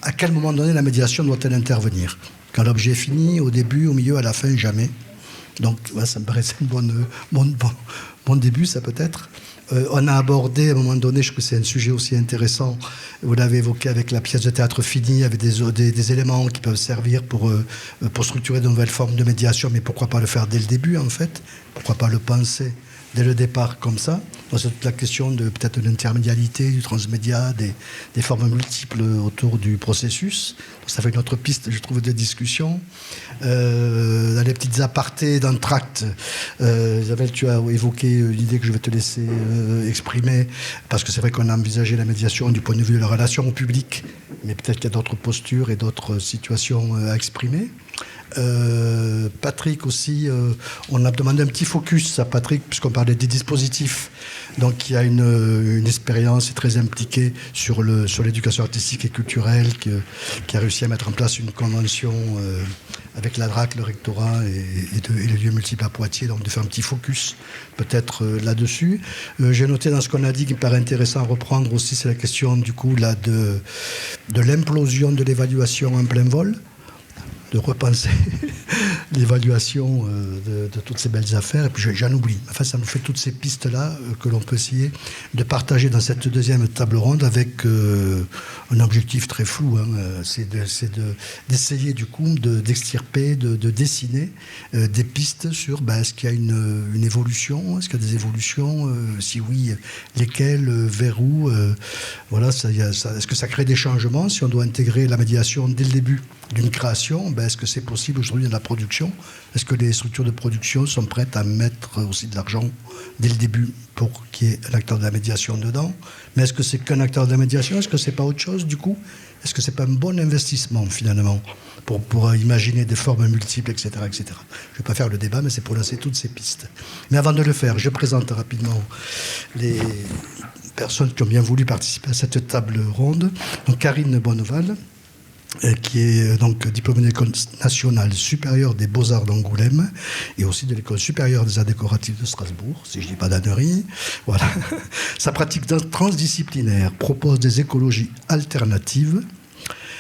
à quel moment donné la médiation doit-elle intervenir? Quand l'objet est fini, au début, au milieu, à la fin, jamais. Donc, ça me paraissait un bon début, ça peut-être. On a abordé, à un moment donné, je trouve que c'est un sujet aussi intéressant, vous l'avez évoqué avec la pièce de théâtre finie, avec des éléments qui peuvent servir pour structurer de nouvelles formes de médiation, mais pourquoi pas le faire dès le début, en fait? Pourquoi pas le penser dès le départ comme ça? Donc, c'est toute la question de peut-être de l'intermédialité, du transmédia, des formes multiples autour du processus. Donc, ça fait une autre piste, je trouve, de discussion. Dans les petites apartés d'entracte, Isabelle, tu as évoqué une idée que je vais te laisser exprimer, parce que c'est vrai qu'on a envisagé la médiation du point de vue de la relation au public, mais peut-être qu'il y a d'autres postures et d'autres situations à exprimer. Patrick aussi, on a demandé un petit focus à Patrick puisqu'on parlait des dispositifs, donc il y a une expérience très impliquée sur l'éducation artistique et culturelle qui a réussi à mettre en place une convention avec la DRAC, le rectorat et les lieux multiples à Poitiers, donc de faire un petit focus peut-être là-dessus. J'ai noté dans ce qu'on a dit qu'il me paraît intéressant à reprendre aussi, c'est la question du coup là de l'implosion de l'évaluation en plein vol, de repenser l'évaluation de toutes ces belles affaires. Et puis j'en oublie. Enfin, ça nous fait toutes ces pistes-là que l'on peut essayer de partager dans cette deuxième table ronde avec un objectif très flou. C'est d'essayer du coup d'extirper, de dessiner des pistes sur est-ce qu'il y a une évolution, est-ce qu'il y a des évolutions, si oui, lesquelles, vers où, voilà, est-ce que ça crée des changements si on doit intégrer la médiation dès le début d'une création? Est-ce que c'est possible aujourd'hui dans la production? Est-ce que les structures de production sont prêtes à mettre aussi de l'argent dès le début pour qu'il y ait un acteur de la médiation dedans? Mais est-ce que c'est qu'un acteur de la médiation? Est-ce que c'est pas autre chose du coup? Est-ce que c'est pas un bon investissement finalement pour imaginer des formes multiples, etc., etc. Je ne vais pas faire le débat, mais c'est pour lancer toutes ces pistes. Mais avant de le faire, je présente rapidement les personnes qui ont bien voulu participer à cette table ronde. Donc Karine Bonneval, qui est donc diplômée de l'École nationale supérieure des beaux-arts d'Angoulême et aussi de l'École supérieure des arts décoratifs de Strasbourg, si je ne dis pas d'ânerie. Voilà. Sa pratique transdisciplinaire propose des écologies alternatives,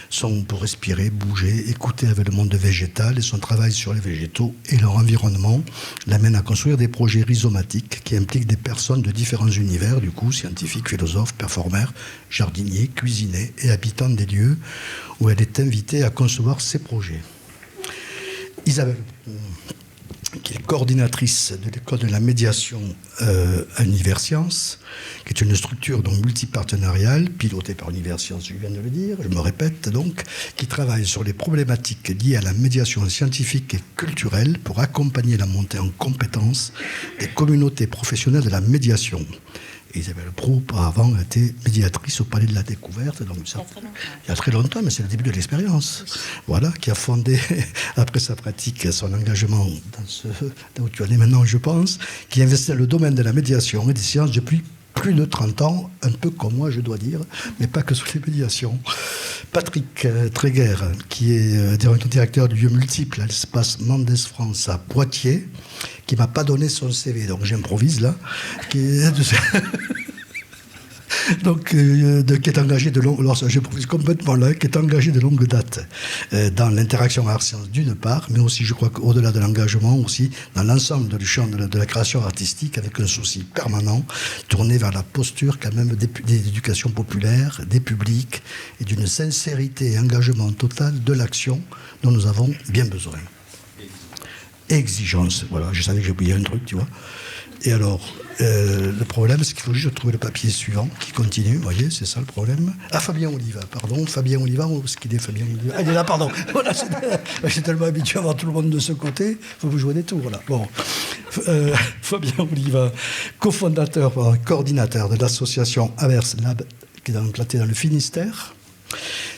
sont pour respirer, bouger, écouter avec le monde végétal, et son travail sur les végétaux et leur environnement l'amène à construire des projets rhizomatiques qui impliquent des personnes de différents univers, du coup, scientifiques, philosophes, performeurs, jardiniers, cuisiniers et habitants des lieux où elle est invitée à concevoir ses projets. Isabelle, qui est coordinatrice de l'école de la médiation à Universcience, qui est une structure donc multipartenariale, pilotée par Universcience, je viens de le dire, je me répète donc, qui travaille sur les problématiques liées à la médiation scientifique et culturelle pour accompagner la montée en compétences des communautés professionnelles de la médiation. Et Isabelle Proulx, auparavant, a été médiatrice au Palais de la Découverte. Donc ça, il y a très longtemps, mais c'est le début de l'expérience. Voilà, qui a fondé, après sa pratique, son engagement dans où tu en es maintenant, je pense, qui investit dans le domaine de la médiation et des sciences depuis plus de 30 ans, un peu comme moi, je dois dire, mais pas que sur les médiations. Patrick Tréguer, qui est directeur du lieu multiple à l'espace Mendes France à Poitiers, qui ne m'a pas donné son CV, donc j'improvise là, qui est donc, qui est engagé de longue date dans l'interaction art-science d'une part, mais aussi, je crois qu'au-delà de l'engagement, aussi dans l'ensemble du champ de la création artistique, avec un souci permanent tourné vers la posture quand même des éducations populaires, des publics, et d'une sincérité et engagement total de l'action dont nous avons bien besoin. Exigence, voilà, je savais que j'ai oublié un truc, tu vois. Et alors, le problème, c'est qu'il faut juste trouver le papier suivant qui continue. Vous voyez, c'est ça le problème. Ah, Fabien Oliva, pardon. Fabien Oliva, où est-ce qu'il est, Fabien Oliva? Ah, il est là, pardon. Voilà, je suis tellement habitué à voir tout le monde de ce côté. Il faut vous jouer des tours, là. Bon. Fabien Oliva, cofondateur, coordinateur de l'association Averse Lab, qui est implantée dans le Finistère.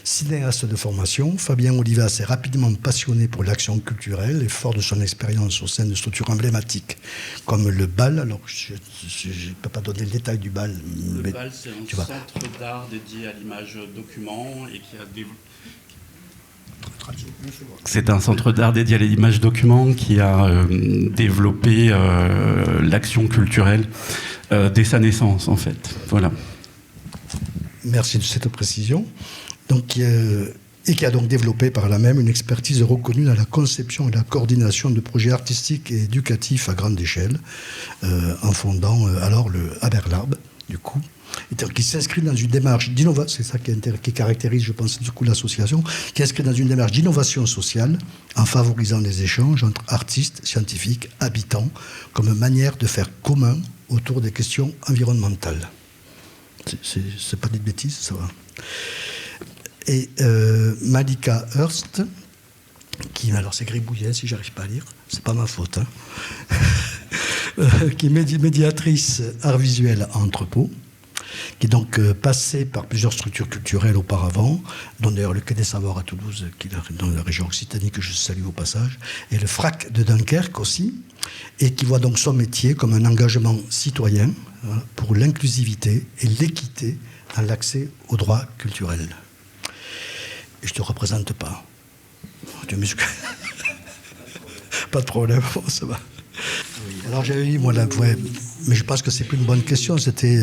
Cinéaste de formation, Fabien Oliva s'est rapidement passionné pour l'action culturelle et fort de son expérience au sein de structures emblématiques comme le BAL. Alors, je ne peux pas donner le détail du BAL. Le BAL, c'est un centre d'art dédié à l'image document et qui a développé... C'est un centre d'art dédié à l'image document qui a développé l'action culturelle dès sa naissance, en fait. Voilà. Merci de cette précision. Donc, et qui a donc développé par là même une expertise reconnue dans la conception et la coordination de projets artistiques et éducatifs à grande échelle, en fondant alors le Haberlab, du coup, qui s'inscrit dans une démarche d'innovation, c'est ça qui caractérise, je pense, du coup l'association, qui s'inscrit dans une démarche d'innovation sociale en favorisant les échanges entre artistes, scientifiques, habitants, comme manière de faire commun autour des questions environnementales. C'est pas des bêtises, ça va. Et Malika Hurst, qui, alors c'est gribouillet si j'arrive pas à lire, c'est pas ma faute, hein, qui est médiatrice art visuel à Entrepôt, qui est donc passée par plusieurs structures culturelles auparavant, dont d'ailleurs le Quai des Savoirs à Toulouse, qui est dans la région Occitanie, que je salue au passage, et le FRAC de Dunkerque aussi, et qui voit donc son métier comme un engagement citoyen pour l'inclusivité et l'équité dans l'accès aux droits culturels. Et je ne te représente pas. Pas de problème, bon, ça va. Oui, alors j'avais dit, moi, mais je pense que c'est plus une bonne question. C'était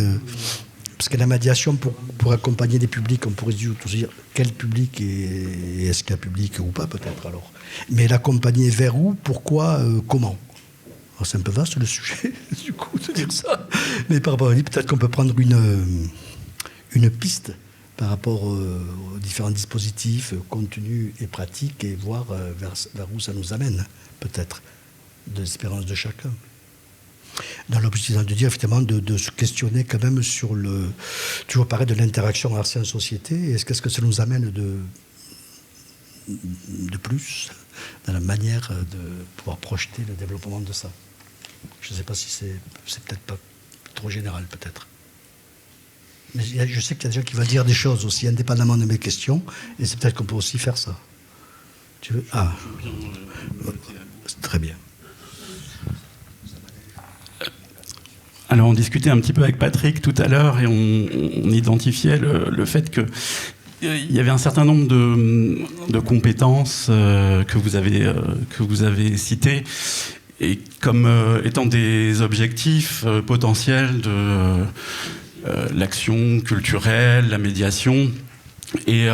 parce que la médiation, pour accompagner des publics, on pourrait se dire quel public et est-ce qu'il y a public ou pas, peut-être alors. Mais l'accompagner vers où, pourquoi, comment. Alors, c'est un peu vaste le sujet, du coup, de dire ça. Mais par rapport à lui, peut-être qu'on peut prendre une piste par rapport aux différents dispositifs, contenus et pratiques, et voir vers où ça nous amène, peut-être, de l'espérance de chacun. Dans l'objectif de dire, effectivement, de se questionner quand même sur toujours pareil, de l'interaction art-science-société, et qu'est-ce que ça nous amène de plus dans la manière de pouvoir projeter le développement de ça. Je ne sais pas si c'est peut-être pas trop général, peut-être. Mais je sais qu'il y a des gens qui vont dire des choses aussi indépendamment de mes questions, et c'est peut-être qu'on peut aussi faire ça. Tu veux ? Ah, c'est très bien. Alors on discutait un petit peu avec Patrick tout à l'heure et on identifiait le fait que il y avait un certain nombre de compétences que vous avez citées et comme étant des objectifs potentiels de l'action culturelle, la médiation. Et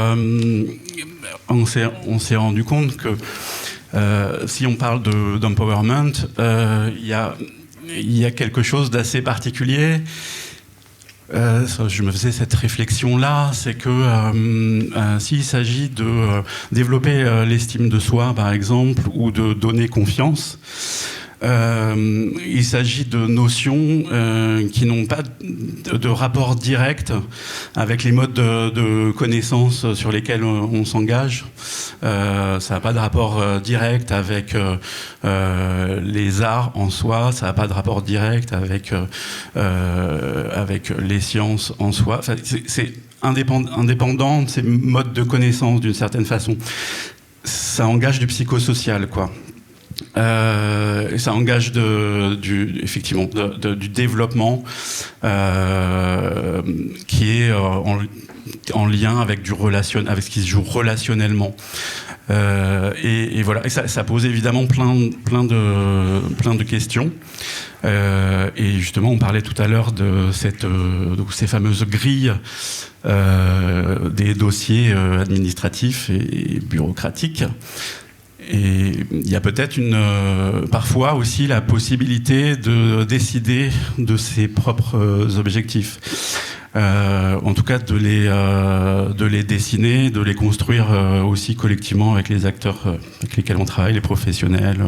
on s'est rendu compte que si on parle d'empowerment, il y a quelque chose d'assez particulier. Je me faisais cette réflexion-là, c'est que s'il s'agit de développer l'estime de soi, par exemple, ou de donner confiance, il s'agit de notions qui n'ont pas de rapport direct avec les modes de connaissance sur lesquels on s'engage. Ça n'a pas de rapport direct avec les arts en soi, ça n'a pas de rapport direct avec les sciences en soi. Enfin, c'est indépendant de ces modes de connaissance d'une certaine façon. Ça engage du psychosocial, quoi. Ça engage effectivement du développement qui est en lien avec avec ce qui se joue relationnellement. Et voilà. Et ça pose évidemment plein de questions. Et justement, on parlait tout à l'heure de ces fameuses grilles des dossiers administratifs et bureaucratiques. Et il y a peut-être parfois aussi la possibilité de décider de ses propres objectifs. En tout cas, de les dessiner, de les construire aussi collectivement avec les acteurs avec lesquels on travaille, les professionnels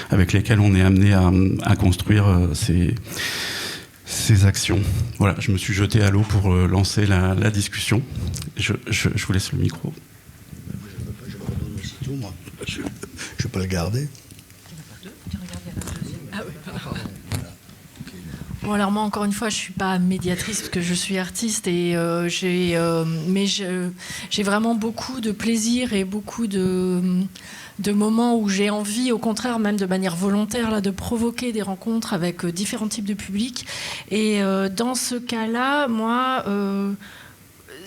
avec lesquels on est amené à construire ces actions. Voilà, je me suis jeté à l'eau pour lancer la discussion. Je vous laisse le micro. Je me redonne aussitôt, moi. Je ne vais pas le garder. Ah oui. Bon, alors moi, encore une fois, je ne suis pas médiatrice parce que je suis artiste et mais j'ai vraiment beaucoup de plaisir et beaucoup de moments où j'ai envie, au contraire, même de manière volontaire, là, de provoquer des rencontres avec différents types de publics. Et dans ce cas-là, moi...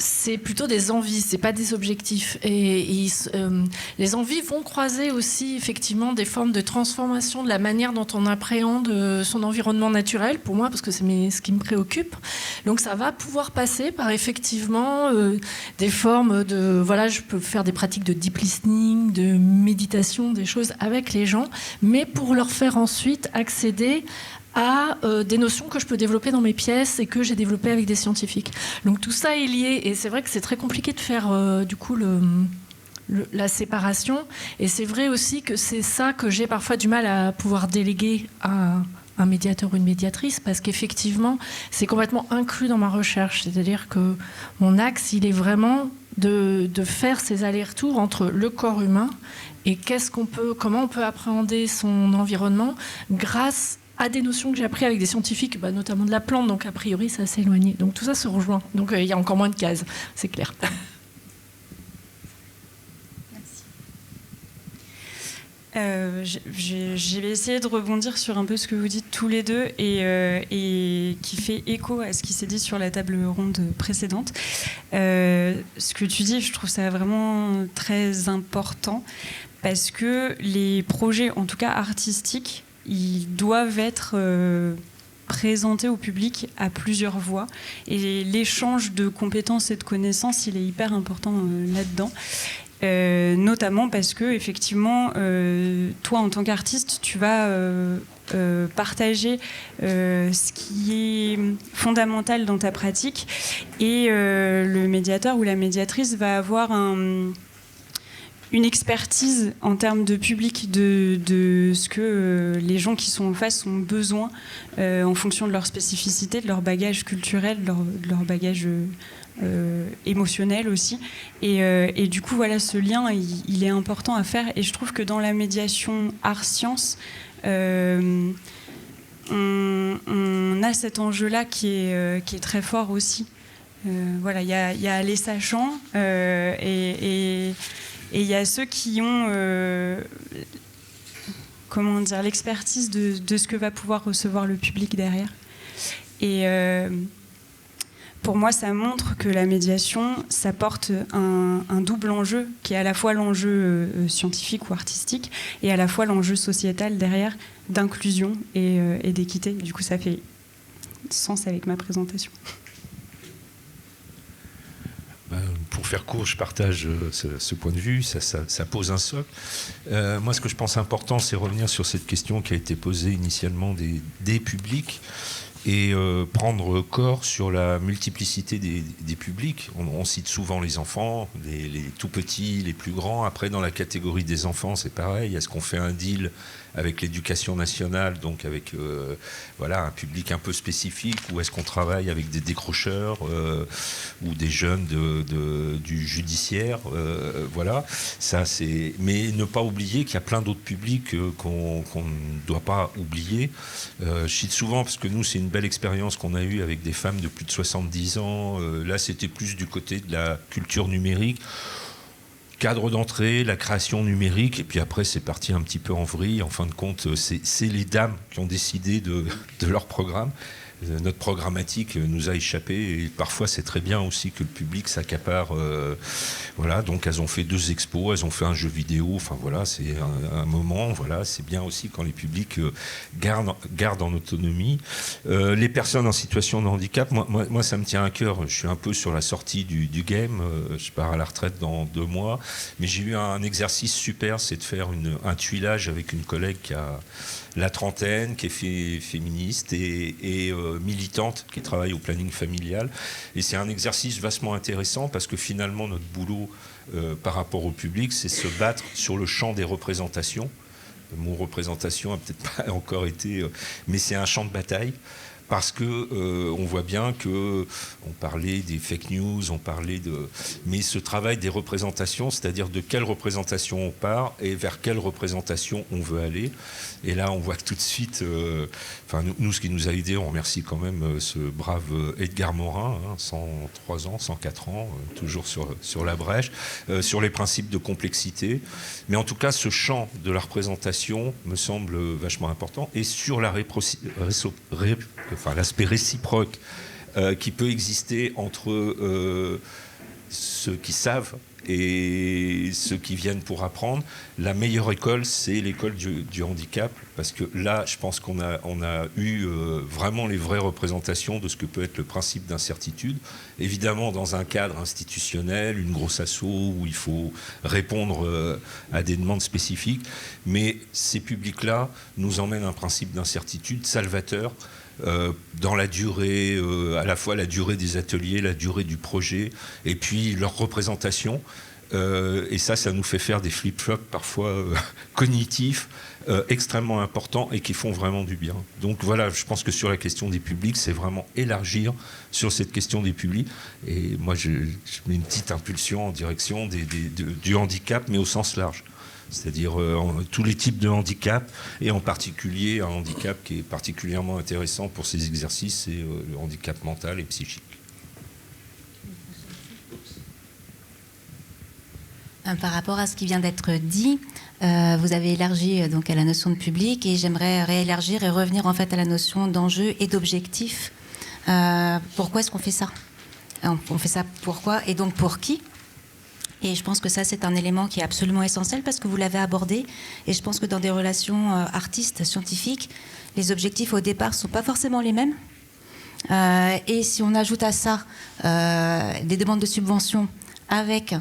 c'est plutôt des envies, c'est pas des objectifs. Et les envies vont croiser aussi effectivement des formes de transformation de la manière dont on appréhende son environnement naturel, pour moi, parce que c'est ce qui me préoccupe. Donc ça va pouvoir passer par effectivement des formes de... Voilà, je peux faire des pratiques de deep listening, de méditation, des choses avec les gens, mais pour leur faire ensuite accéder à des notions que je peux développer dans mes pièces et que j'ai développées avec des scientifiques. Donc tout ça est lié, et c'est vrai que c'est très compliqué de faire du coup la séparation, et c'est vrai aussi que c'est ça que j'ai parfois du mal à pouvoir déléguer à un médiateur ou une médiatrice, parce qu'effectivement c'est complètement inclus dans ma recherche, c'est-à-dire que mon axe il est vraiment de faire ces allers-retours entre le corps humain et comment on peut appréhender son environnement grâce à des notions que j'ai apprises avec des scientifiques, notamment de la plante, donc a priori c'est assez éloigné. Donc tout ça se rejoint. Donc il y a encore moins de cases, c'est clair. Je vais essayer de rebondir sur un peu ce que vous dites tous les deux et qui fait écho à ce qui s'est dit sur la table ronde précédente. Ce que tu dis, je trouve ça vraiment très important parce que les projets, en tout cas artistiques, ils doivent être présentés au public à plusieurs voix. Et l'échange de compétences et de connaissances, il est hyper important là-dedans. Notamment parce que, effectivement, toi, en tant qu'artiste, tu vas partager ce qui est fondamental dans ta pratique. Et le médiateur ou la médiatrice va avoir une expertise en termes de public de ce que les gens qui sont en face ont besoin en fonction de leur spécificité, de leur bagage culturel, de leur bagage émotionnel aussi. Et du coup, voilà, ce lien, il est important à faire. Et je trouve que dans la médiation art-science, on a cet enjeu-là qui est très fort aussi. Voilà, il y a les sachants et il y a ceux qui ont l'expertise de ce que va pouvoir recevoir le public derrière. Et pour moi, ça montre que la médiation, ça porte un double enjeu, qui est à la fois l'enjeu scientifique ou artistique, et à la fois l'enjeu sociétal derrière, d'inclusion et d'équité. Du coup, ça fait sens avec ma présentation. Pour faire court, je partage ce point de vue, ça pose un socle. Moi, ce que je pense important, c'est revenir sur cette question qui a été posée initialement des publics et prendre corps sur la multiplicité des publics. On cite souvent les enfants, les tout petits, les plus grands. Après, dans la catégorie des enfants, c'est pareil. Est-ce qu'on fait un deal avec l'éducation nationale, donc avec un public un peu spécifique, ou est-ce qu'on travaille avec des décrocheurs ou des jeunes du judiciaire, voilà. Ça, c'est... Mais ne pas oublier qu'il y a plein d'autres publics qu'on ne doit pas oublier. Je cite souvent, parce que nous, c'est une belle expérience qu'on a eue avec des femmes de plus de 70 ans. Là, c'était plus du côté de la culture numérique. Cadre d'entrée, la création numérique, et puis après c'est parti un petit peu en vrille. En fin de compte, c'est les dames qui ont décidé de leur programme. Notre programmatique nous a échappé, et parfois c'est très bien aussi que le public s'accapare. Voilà, donc elles ont fait 2 expos, elles ont fait un jeu vidéo. Enfin voilà, c'est un moment. Voilà, c'est bien aussi quand les publics gardent en autonomie. Les personnes en situation de handicap, moi ça me tient à cœur. Je suis un peu sur la sortie du game. Je pars à la retraite dans 2 mois, mais j'ai eu un exercice super, c'est de faire un tuilage avec une collègue qui a la trentaine, qui est féministe et militante, qui travaille au planning familial. Et c'est un exercice vastement intéressant parce que finalement, notre boulot par rapport au public, c'est se battre sur le champ des représentations. Le mot représentation n'a peut-être pas encore été... mais c'est un champ de bataille. Parce que on voit bien que on parlait des fake news, mais ce travail des représentations, c'est-à-dire de quelle représentation on part et vers quelle représentation on veut aller. Et là, on voit que tout de suite, nous, ce qui nous a aidé, on remercie quand même ce brave Edgar Morin, 103 ans, 104 ans, toujours sur la brèche, sur les principes de complexité. Mais en tout cas, ce champ de la représentation me semble vachement important. Et sur l'aspect réciproque qui peut exister entre ceux qui savent et ceux qui viennent pour apprendre. La meilleure école, c'est l'école du handicap, parce que là, je pense qu'on a eu vraiment les vraies représentations de ce que peut être le principe d'incertitude. Évidemment, dans un cadre institutionnel, une grosse asso où il faut répondre à des demandes spécifiques, mais ces publics-là nous emmènent un principe d'incertitude salvateur, dans la durée, à la fois la durée des ateliers, la durée du projet, et puis leur représentation. Et ça nous fait faire des flip-flops parfois cognitifs, extrêmement importants et qui font vraiment du bien. Donc voilà, je pense que sur la question des publics, c'est vraiment élargir sur cette question des publics. Et moi, je mets une petite impulsion en direction du handicap, mais au sens large. C'est-à-dire tous les types de handicap, et en particulier un handicap qui est particulièrement intéressant pour ces exercices, c'est le handicap mental et psychique. Par rapport à ce qui vient d'être dit, vous avez élargi donc à la notion de public, et j'aimerais réélargir et revenir en fait à la notion d'enjeu et d'objectif. Pourquoi est-ce qu'on fait ça ? On fait ça pourquoi et donc pour qui ? Et je pense que ça, c'est un élément qui est absolument essentiel parce que vous l'avez abordé. Et je pense que dans des relations artistes, scientifiques, les objectifs au départ ne sont pas forcément les mêmes. Et si on ajoute à ça des demandes de subventions avec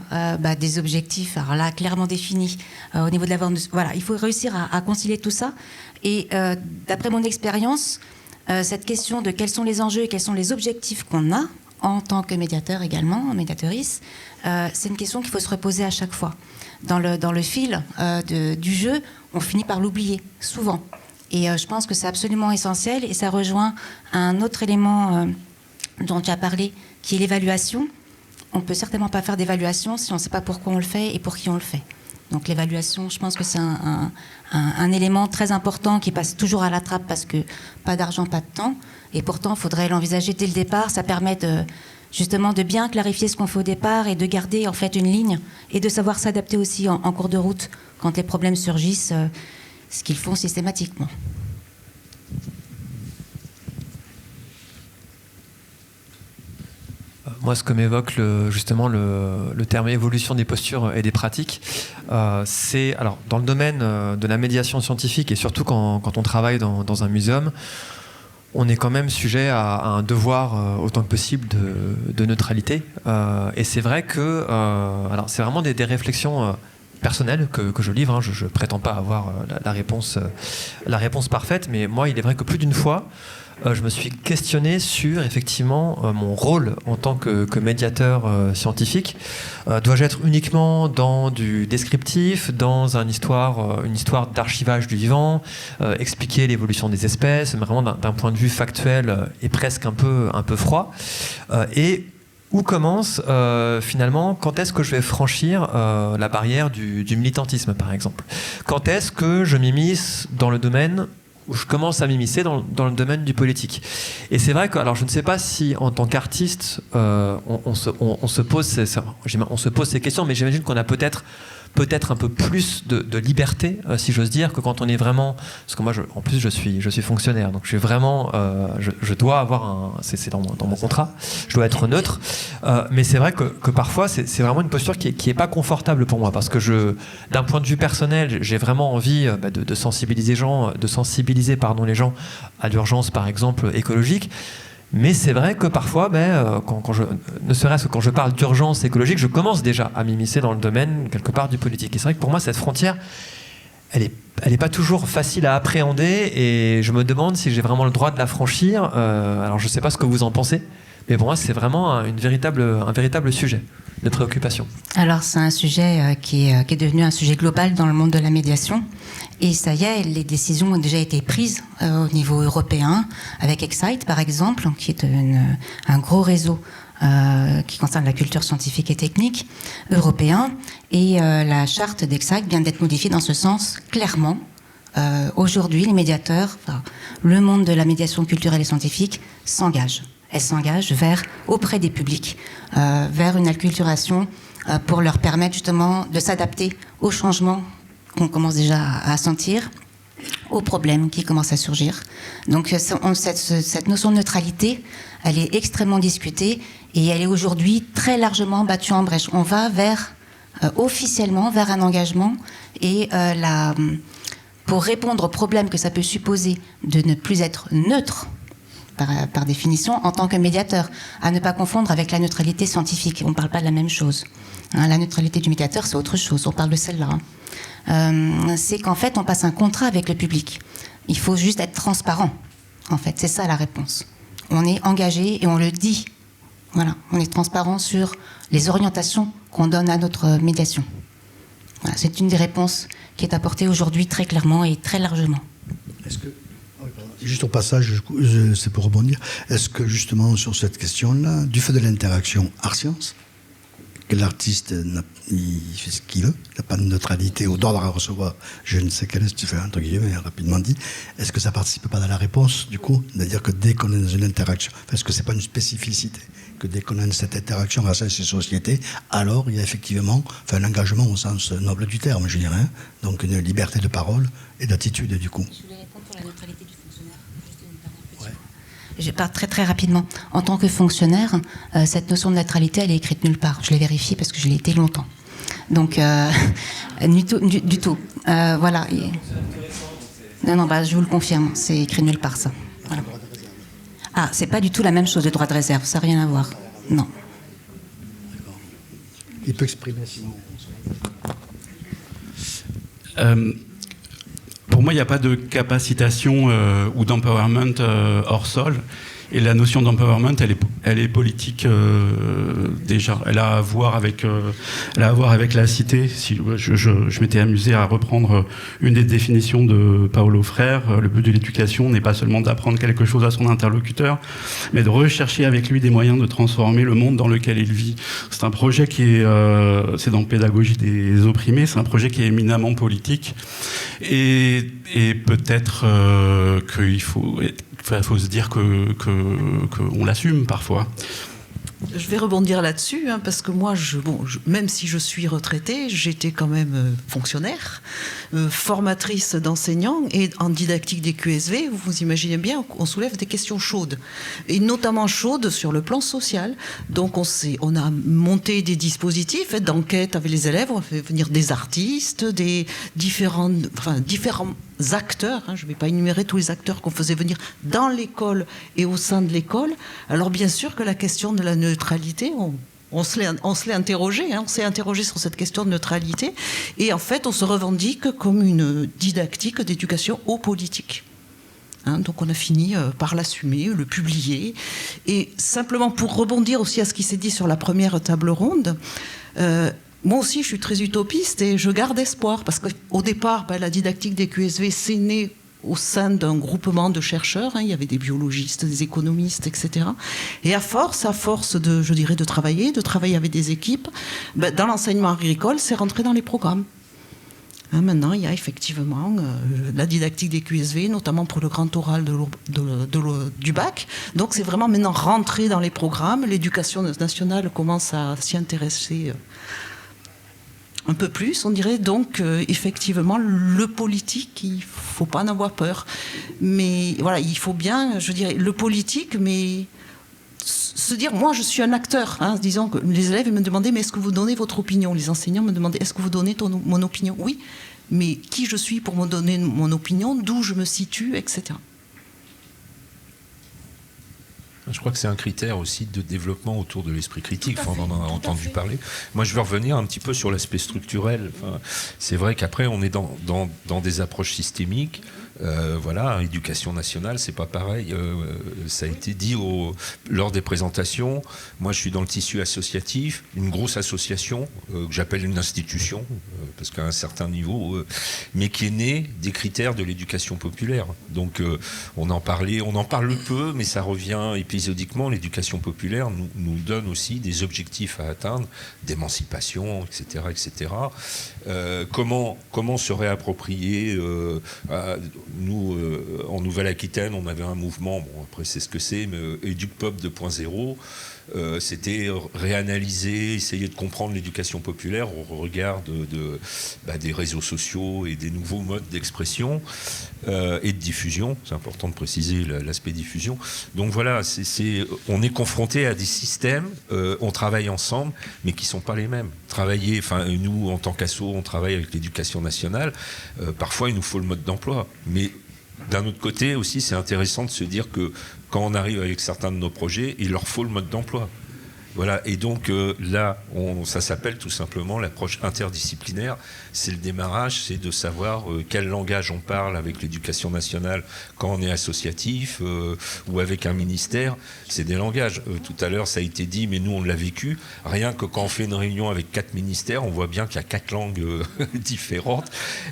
des objectifs, alors là, clairement définis au niveau de la vente, voilà, il faut réussir à concilier tout ça. Et d'après mon expérience, cette question de quels sont les enjeux et quels sont les objectifs qu'on a, en tant que médiateur également, médiatrice, c'est une question qu'il faut se reposer à chaque fois. Dans le fil du jeu, on finit par l'oublier, souvent. Et je pense que c'est absolument essentiel, et ça rejoint un autre élément dont tu as parlé, qui est l'évaluation. On ne peut certainement pas faire d'évaluation si on ne sait pas pourquoi on le fait et pour qui on le fait. Donc l'évaluation, je pense que c'est un élément très important qui passe toujours à la trappe parce que pas d'argent, pas de temps. Et pourtant, il faudrait l'envisager dès le départ. Ça permet justement de bien clarifier ce qu'on fait au départ et de garder en fait une ligne et de savoir s'adapter aussi en cours de route quand les problèmes surgissent, ce qu'ils font systématiquement. Moi, ce que m'évoque justement le terme évolution des postures et des pratiques, c'est, alors, dans le domaine de la médiation scientifique et surtout quand on travaille dans un muséum, on est quand même sujet à un devoir autant que possible de neutralité. Et c'est vrai que, alors, c'est vraiment des réflexions personnelles que je livre. Hein. Je ne prétends pas avoir la réponse parfaite, mais moi, il est vrai que plus d'une fois, je me suis questionné sur effectivement mon rôle en tant que médiateur scientifique. Dois-je être uniquement dans du descriptif, dans une histoire d'archivage du vivant, expliquer l'évolution des espèces, mais vraiment d'un point de vue factuel et presque un peu froid. Et où commence finalement, quand est-ce que je vais franchir la barrière du militantisme, par exemple ? Quand est-ce que je m'immisce dans le domaine où je commence à m'immiscer dans le domaine du politique. Et c'est vrai que, alors je ne sais pas si en tant qu'artiste, on se pose ces questions, mais j'imagine qu'on a peut-être un peu plus de liberté, si j'ose dire, que quand on est vraiment... Parce que moi, en plus, je suis fonctionnaire, donc je suis vraiment... je dois avoir c'est dans mon contrat, je dois être neutre. Mais c'est vrai que parfois, c'est vraiment une posture qui est pas confortable pour moi, parce que d'un point de vue personnel, j'ai vraiment envie de sensibiliser les gens à l'urgence, par exemple, écologique. Mais c'est vrai que parfois, ne serait-ce que quand je parle d'urgence écologique, je commence déjà à m'immiscer dans le domaine, quelque part, du politique. Et c'est vrai que pour moi, cette frontière, elle est pas toujours facile à appréhender, et je me demande si j'ai vraiment le droit de la franchir. Alors, je ne sais pas ce que vous en pensez, mais pour moi, c'est vraiment un véritable sujet de préoccupation. Alors, c'est un sujet qui est devenu un sujet global dans le monde de la médiation. Et ça y est, les décisions ont déjà été prises au niveau européen, avec Excite, par exemple, qui est un gros réseau qui concerne la culture scientifique et technique européen. Et la charte d'Exite vient d'être modifiée dans ce sens, clairement. Aujourd'hui, les médiateurs, le monde de la médiation culturelle et scientifique s'engage. Elle s'engage auprès des publics, vers une acculturation pour leur permettre justement de s'adapter aux changements qu'on commence déjà à sentir, aux problèmes qui commencent à surgir. Donc cette notion de neutralité, elle est extrêmement discutée et elle est aujourd'hui très largement battue en brèche. On va officiellement vers un engagement et pour répondre aux problèmes que ça peut supposer de ne plus être neutre, par définition, en tant que médiateur, à ne pas confondre avec la neutralité scientifique. On ne parle pas de la même chose. La neutralité du médiateur, c'est autre chose. On parle de celle-là. C'est qu'en fait, on passe un contrat avec le public. Il faut juste être transparent. En fait, c'est ça la réponse. On est engagé et on le dit. Voilà, on est transparent sur les orientations qu'on donne à notre médiation. Voilà, c'est une des réponses qui est apportée aujourd'hui très clairement et très largement. Est-ce que... Juste au passage, c'est pour rebondir, est-ce que justement sur cette question-là, du fait de l'interaction art-science, que l'artiste il fait ce qu'il veut, il n'a pas de neutralité ou d'ordre à recevoir, je ne sais quel est, tu fais entre guillemets, rapidement dit, est-ce que ça ne participe pas dans la réponse du coup? C'est-à-dire que dès qu'on est dans une interaction, est-ce que ce n'est pas une spécificité, que dès qu'on a cette interaction grâce à ces sociétés, alors il y a effectivement un engagement au sens noble du terme, je dirais, hein, donc une liberté de parole et d'attitude du coup. Je voulais répondre pour la neutralité du fonctionnaire. Je parle très très rapidement. En tant que fonctionnaire, cette notion de neutralité, elle est écrite nulle part. Je l'ai vérifié parce que je l'ai été longtemps. Donc, du tout. Voilà. Non, je vous le confirme, c'est écrit nulle part, ça. Voilà. Ah, c'est pas du tout la même chose, le droit de réserve, ça n'a rien à voir. Non. Il peut exprimer sinon. Pour moi, il n'y a pas de capacitation ou d'empowerment hors sol. Et la notion d'empowerment, elle est politique déjà. Elle a à voir avec la cité. Si, je m'étais amusé à reprendre une des définitions de Paulo Freire. Le but de l'éducation n'est pas seulement d'apprendre quelque chose à son interlocuteur, mais de rechercher avec lui des moyens de transformer le monde dans lequel il vit. C'est un projet qui est, c'est dans Pédagogie des opprimés, c'est un projet qui est éminemment politique. Et peut-être qu'il faut se dire qu'on l'assume parfois. Je vais rebondir là-dessus, hein, parce que moi, même si je suis retraitée, j'étais quand même fonctionnaire, formatrice d'enseignants, et en didactique des QSV, vous imaginez bien qu'on soulève des questions chaudes, et notamment chaudes sur le plan social. Donc on a monté des dispositifs d'enquête avec les élèves, on a fait venir des artistes, des différents acteurs, hein, je ne vais pas énumérer tous les acteurs qu'on faisait venir dans l'école et au sein de l'école. Alors bien sûr que la question de la neutralité, on se l'est interrogé, hein, on s'est interrogé sur cette question de neutralité, et en fait on se revendique comme une didactique d'éducation aux politiques. Hein, donc on a fini par l'assumer, le publier, et simplement pour rebondir aussi à ce qui s'est dit sur la première table ronde, moi aussi, je suis très utopiste et je garde espoir parce qu'au départ, la didactique des QSV, c'est né au sein d'un groupement de chercheurs. Hein, il y avait des biologistes, des économistes, etc. Et à force de travailler avec des équipes, dans l'enseignement agricole, c'est rentré dans les programmes. Hein, maintenant, il y a effectivement la didactique des QSV, notamment pour le grand oral du bac. Donc, c'est vraiment maintenant rentré dans les programmes. L'éducation nationale commence à s'y intéresser un peu plus, on dirait. Donc, effectivement, le politique, il ne faut pas en avoir peur. Mais voilà, il faut bien, je dirais, le politique, mais se dire, moi, je suis un acteur. Hein, disons que les élèves me demandaient, mais est-ce que vous donnez votre opinion? Les enseignants me demandaient, est-ce que vous donnez mon opinion? Oui, mais qui je suis pour me donner mon opinion, d'où je me situe, etc. Je crois que c'est un critère aussi de développement autour de l'esprit critique. Enfin, on en a entendu parler. Moi, je veux revenir un petit peu sur l'aspect structurel. Enfin, c'est vrai qu'après, on est dans des approches systémiques. Voilà, éducation nationale, c'est pas pareil. Ça a été dit lors des présentations. Moi, je suis dans le tissu associatif, une grosse association que j'appelle une institution, parce qu'à un certain niveau, mais qui est née des critères de l'éducation populaire. Donc, on en parle peu, mais ça revient épisodiquement. L'éducation populaire nous donne aussi des objectifs à atteindre, d'émancipation, etc., etc. Comment se réapproprier Nous, en Nouvelle-Aquitaine, on avait un mouvement, bon, après c'est ce que c'est, mais EducPop 2.0, c'était réanalyser, essayer de comprendre l'éducation populaire au regard des réseaux sociaux et des nouveaux modes d'expression et de diffusion. C'est important de préciser l'aspect diffusion. Donc voilà, on est confronté à des systèmes, on travaille ensemble, mais qui ne sont pas les mêmes. Nous, en tant qu'asso, on travaille avec l'éducation nationale. Parfois, il nous faut le mode d'emploi. Mais d'un autre côté aussi, c'est intéressant de se dire que quand on arrive avec certains de nos projets, il leur faut le mode d'emploi. Voilà. Et donc là, ça s'appelle tout simplement l'approche interdisciplinaire. C'est le démarrage, c'est de savoir quel langage on parle avec l'éducation nationale quand on est associatif ou avec un ministère. C'est des langages. Tout à l'heure, ça a été dit, mais nous, on l'a vécu. Rien que quand on fait une réunion avec 4 ministères, on voit bien qu'il y a 4 langues différentes,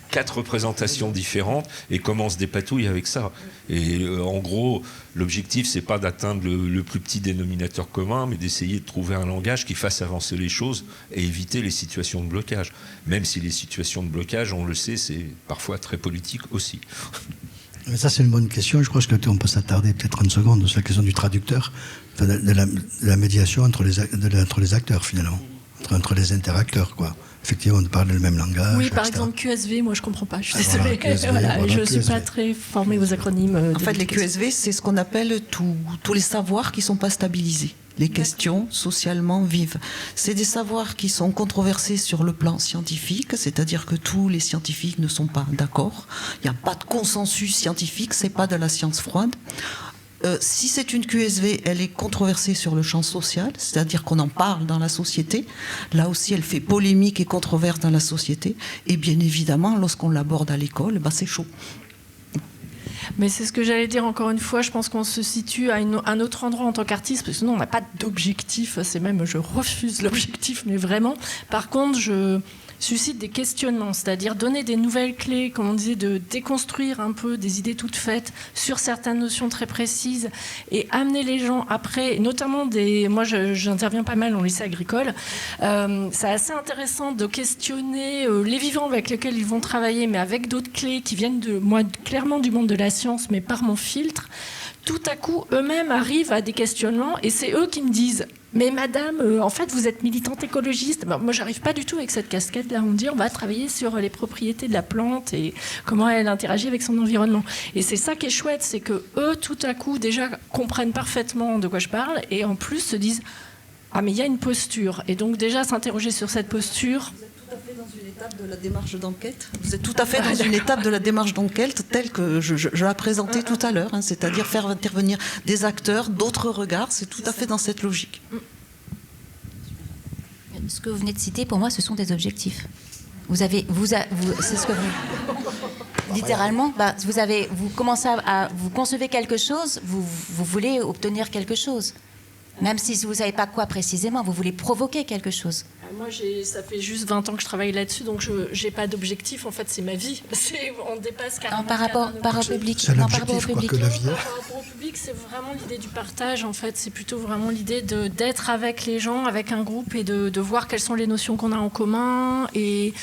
4 représentations différentes, et comment on se dépatouille avec ça. Et en gros, l'objectif, c'est pas d'atteindre le plus petit dénominateur commun, mais d'essayer de trouver un langage qui fasse avancer les choses et éviter les situations de blocage. Même si les situations de blocage, on le sait, c'est parfois très politique aussi. Mais ça, c'est une bonne question. Je crois qu'on peut s'attarder peut-être 30 secondes sur la question du traducteur, de la médiation entre les acteurs, finalement, entre les interacteurs, quoi. Effectivement, on parle le même langage. Oui, par exemple, QSV, moi je comprends pas. Je suis désolée. Je ne suis QSV. pas très formée aux acronymes. En fait, les QSV, c'est ce qu'on appelle tous les savoirs qui ne sont pas stabilisés. Les questions socialement vives. C'est des savoirs qui sont controversés sur le plan scientifique, c'est-à-dire que tous les scientifiques ne sont pas d'accord. Il n'y a pas de consensus scientifique, c'est pas de la science froide. Si c'est une QSV, elle est controversée sur le champ social, c'est-à-dire qu'on en parle dans la société. Là aussi, elle fait polémique et controverse dans la société. Et bien évidemment, lorsqu'on l'aborde à l'école, c'est chaud. Mais c'est ce que j'allais dire encore une fois, je pense qu'on se situe à un autre endroit en tant qu'artiste, parce que sinon on n'a pas d'objectif, je refuse l'objectif, mais vraiment. Par contre, je suscite des questionnements, c'est-à-dire donner des nouvelles clés, comme on disait, de déconstruire un peu des idées toutes faites sur certaines notions très précises et amener les gens après, notamment moi j'interviens pas mal en lycée agricole, c'est assez intéressant de questionner les vivants avec lesquels ils vont travailler, mais avec d'autres clés qui viennent clairement du monde de la science, mais par mon filtre. Tout à coup, eux-mêmes arrivent à des questionnements et c'est eux qui me disent « Mais madame, en fait, vous êtes militante écologiste. » Moi, j'arrive pas du tout avec cette casquette-là. On me dit « On va travailler sur les propriétés de la plante et comment elle interagit avec son environnement. » Et c'est ça qui est chouette, c'est que eux, tout à coup, déjà comprennent parfaitement de quoi je parle et en plus se disent « Ah, mais il y a une posture. » Et donc déjà, s'interroger sur cette posture... Tout à fait dans une étape de la démarche d'enquête. Vous êtes tout à fait dans une étape de la démarche d'enquête telle que je la présentais tout à l'heure, c'est-à-dire faire intervenir des acteurs, d'autres regards, c'est tout à fait dans cette logique. Ce que vous venez de citer, pour moi, ce sont des objectifs. C'est ce que vous... Littéralement, vous commencez vous concevez quelque chose, vous voulez obtenir quelque chose. Même si vous ne savez pas quoi précisément, vous voulez provoquer quelque chose. Moi, ça fait juste 20 ans que je travaille là-dessus, donc je n'ai pas d'objectif. En fait, c'est ma vie. On dépasse carrément. Par rapport au public. C'est l'objectif, quoi, que la vie est. Par rapport au public, c'est vraiment l'idée du partage. En fait, c'est plutôt vraiment l'idée d'être avec les gens, avec un groupe, et de voir quelles sont les notions qu'on a en commun. Et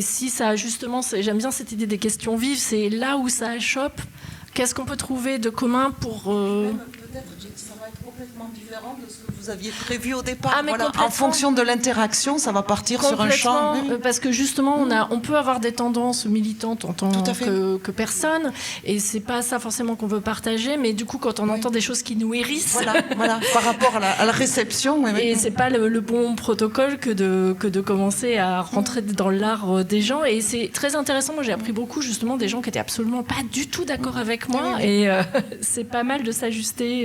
si ça, justement, j'aime bien cette idée des questions vives, c'est là où ça achoppe. Qu'est-ce qu'on peut trouver de commun pour... Peut-être que ça va être complètement différent de ce que vous aviez prévu au départ. Mais en fonction de l'interaction, ça va partir sur un champ. Parce que justement, on peut avoir des tendances militantes en tant que personne, et c'est pas ça forcément qu'on veut partager. Mais du coup, quand on entend des choses qui nous hérissent, voilà, par rapport à la réception, et c'est pas le bon protocole que de commencer à rentrer dans l'art des gens. Et c'est très intéressant. Moi, j'ai appris beaucoup justement des gens qui étaient absolument pas du tout d'accord avec moi, et c'est pas mal de s'ajuster.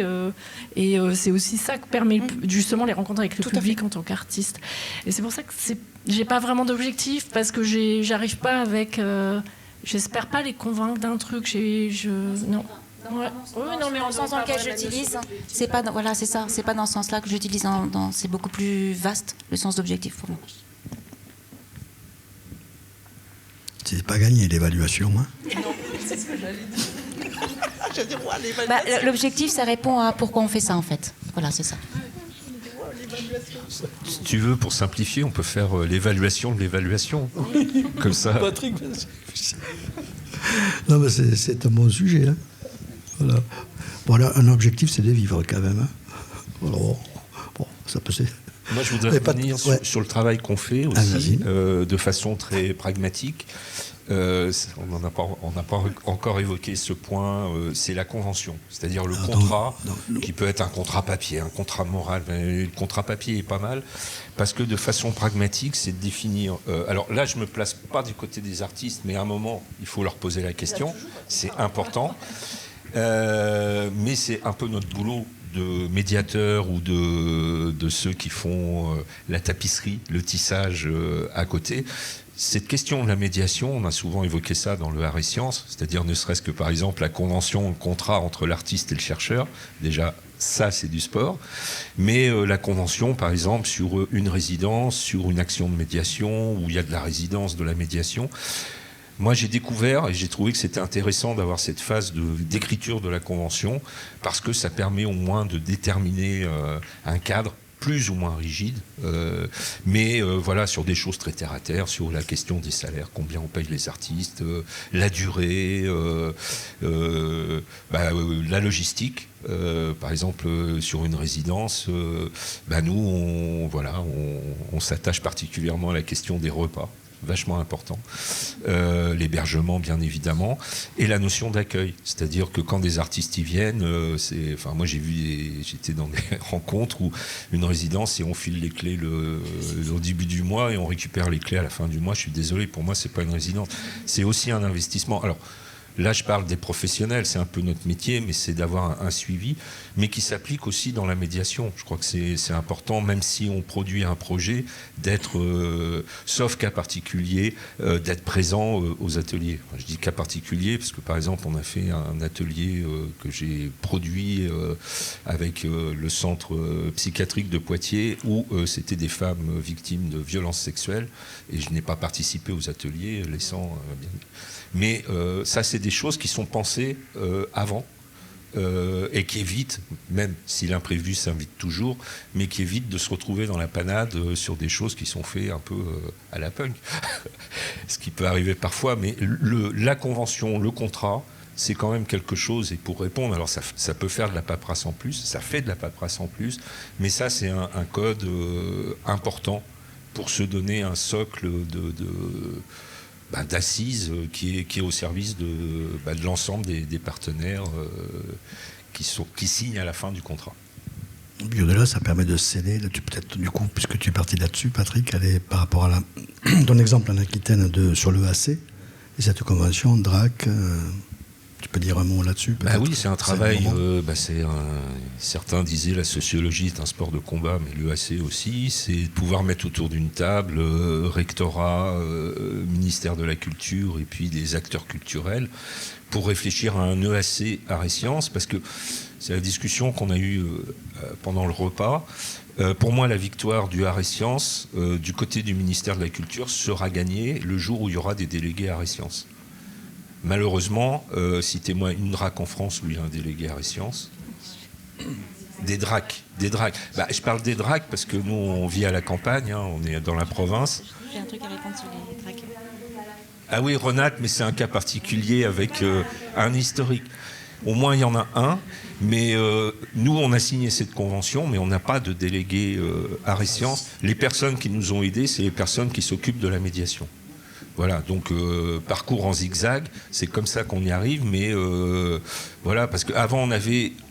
Et c'est aussi ça que permet justement les rencontres avec le public en tant qu'artiste. Et c'est pour ça que j'ai pas vraiment d'objectif, parce que j'arrive pas avec... j'espère pas les convaincre d'un truc. Non. Ouais. Oui, non, mais dans le sens dans lequel j'utilise, c'est pas c'est ça, c'est pas dans ce sens-là que j'utilise. C'est beaucoup plus vaste le sens d'objectif pour moi. C'est pas gagné l'évaluation. Non, c'est ce que j'allais dire. L'objectif, ça répond à pourquoi on fait ça, en fait. Voilà, c'est ça. Si tu veux, pour simplifier, on peut faire l'évaluation de l'évaluation. Comme ça. Patrick, non, mais c'est un bon sujet. Hein. Voilà. Voilà, un objectif, c'est de vivre quand même. Hein. Alors, bon, ça peut ser. Moi, je voudrais revenir sur le travail qu'on fait aussi, de façon très pragmatique. On n'a pas encore évoqué ce point, c'est la convention, c'est-à-dire le contrat, qui peut être un contrat papier, un contrat moral. Mais le contrat papier est pas mal, parce que de façon pragmatique, c'est de définir... alors là, je ne me place pas du côté des artistes, mais à un moment, il faut leur poser la question, c'est important. Mais c'est un peu notre boulot de médiateur ou de ceux qui font la tapisserie, le tissage à côté. Cette question de la médiation, on a souvent évoqué ça dans le art et sciences, c'est-à-dire ne serait-ce que par exemple la convention, le contrat entre l'artiste et le chercheur. Déjà, ça c'est du sport. Mais la convention, par exemple, sur une résidence, sur une action de médiation, où il y a de la résidence, de la médiation. Moi, j'ai découvert et j'ai trouvé que c'était intéressant d'avoir cette phase d'écriture de la convention, parce que ça permet au moins de déterminer un cadre plus ou moins rigide, mais voilà, sur des choses très terre à terre, sur la question des salaires, combien on paye les artistes, la durée, la logistique. Par exemple, sur une résidence, nous, on s'attache particulièrement à la question des repas. Vachement important, l'hébergement bien évidemment, et la notion d'accueil, c'est-à-dire que quand des artistes y viennent, moi j'étais dans des rencontres où une résidence et on file les clés au début du mois et on récupère les clés à la fin du mois. Je suis désolé, pour moi c'est pas une résidence, c'est aussi un investissement. Alors là, je parle des professionnels, c'est un peu notre métier, mais c'est d'avoir un suivi, mais qui s'applique aussi dans la médiation. Je crois que c'est important, même si on produit un projet, d'être, sauf cas particulier, d'être présent aux ateliers. Enfin, je dis cas particulier, parce que par exemple, on a fait un atelier que j'ai produit avec le centre psychiatrique de Poitiers, où c'était des femmes victimes de violences sexuelles, et je n'ai pas participé aux ateliers, laissant bien... Mais ça, c'est des choses qui sont pensées avant et qui évitent, même si l'imprévu s'invite toujours, mais qui évitent de se retrouver dans la panade sur des choses qui sont faites un peu à la punk. Ce qui peut arriver parfois, mais la convention, le contrat, c'est quand même quelque chose. Et pour répondre, alors ça peut faire de la paperasse en plus, ça fait de la paperasse en plus, mais ça, c'est un code important pour se donner un socle d'assises qui est au service de l'ensemble des partenaires qui signent à la fin du contrat. Puis au-delà, ça permet de sceller, peut-être du coup, puisque tu es parti là-dessus, Patrick, aller par rapport à ton exemple en Aquitaine sur l'EAC, et cette convention, DRAC, tu peux dire un mot là-dessus? Oui, c'est un travail. Certains disaient la sociologie est un sport de combat, mais l'EAC aussi. C'est de pouvoir mettre autour d'une table rectorat, ministère de la Culture et puis des acteurs culturels pour réfléchir à un EAC Arts et Sciences, parce que c'est la discussion qu'on a eue pendant le repas. Pour moi, la victoire du Arts et Sciences du côté du ministère de la Culture sera gagnée le jour où il y aura des délégués Arts et Sciences. Malheureusement, citez-moi une DRAC en France où il y a un délégué Arts et Sciences. Des DRAC. Je parle des DRAC parce que nous, on vit à la campagne, on est dans la province. J'ai un truc à répondre sur les DRAC. Ah oui, Renat, mais c'est un cas particulier avec un historique. Au moins, il y en a un, mais nous, on a signé cette convention, mais on n'a pas de délégué Arts et Sciences. Les personnes qui nous ont aidés, c'est les personnes qui s'occupent de la médiation. Voilà, donc parcours en zigzag, c'est comme ça qu'on y arrive, mais voilà, parce qu'avant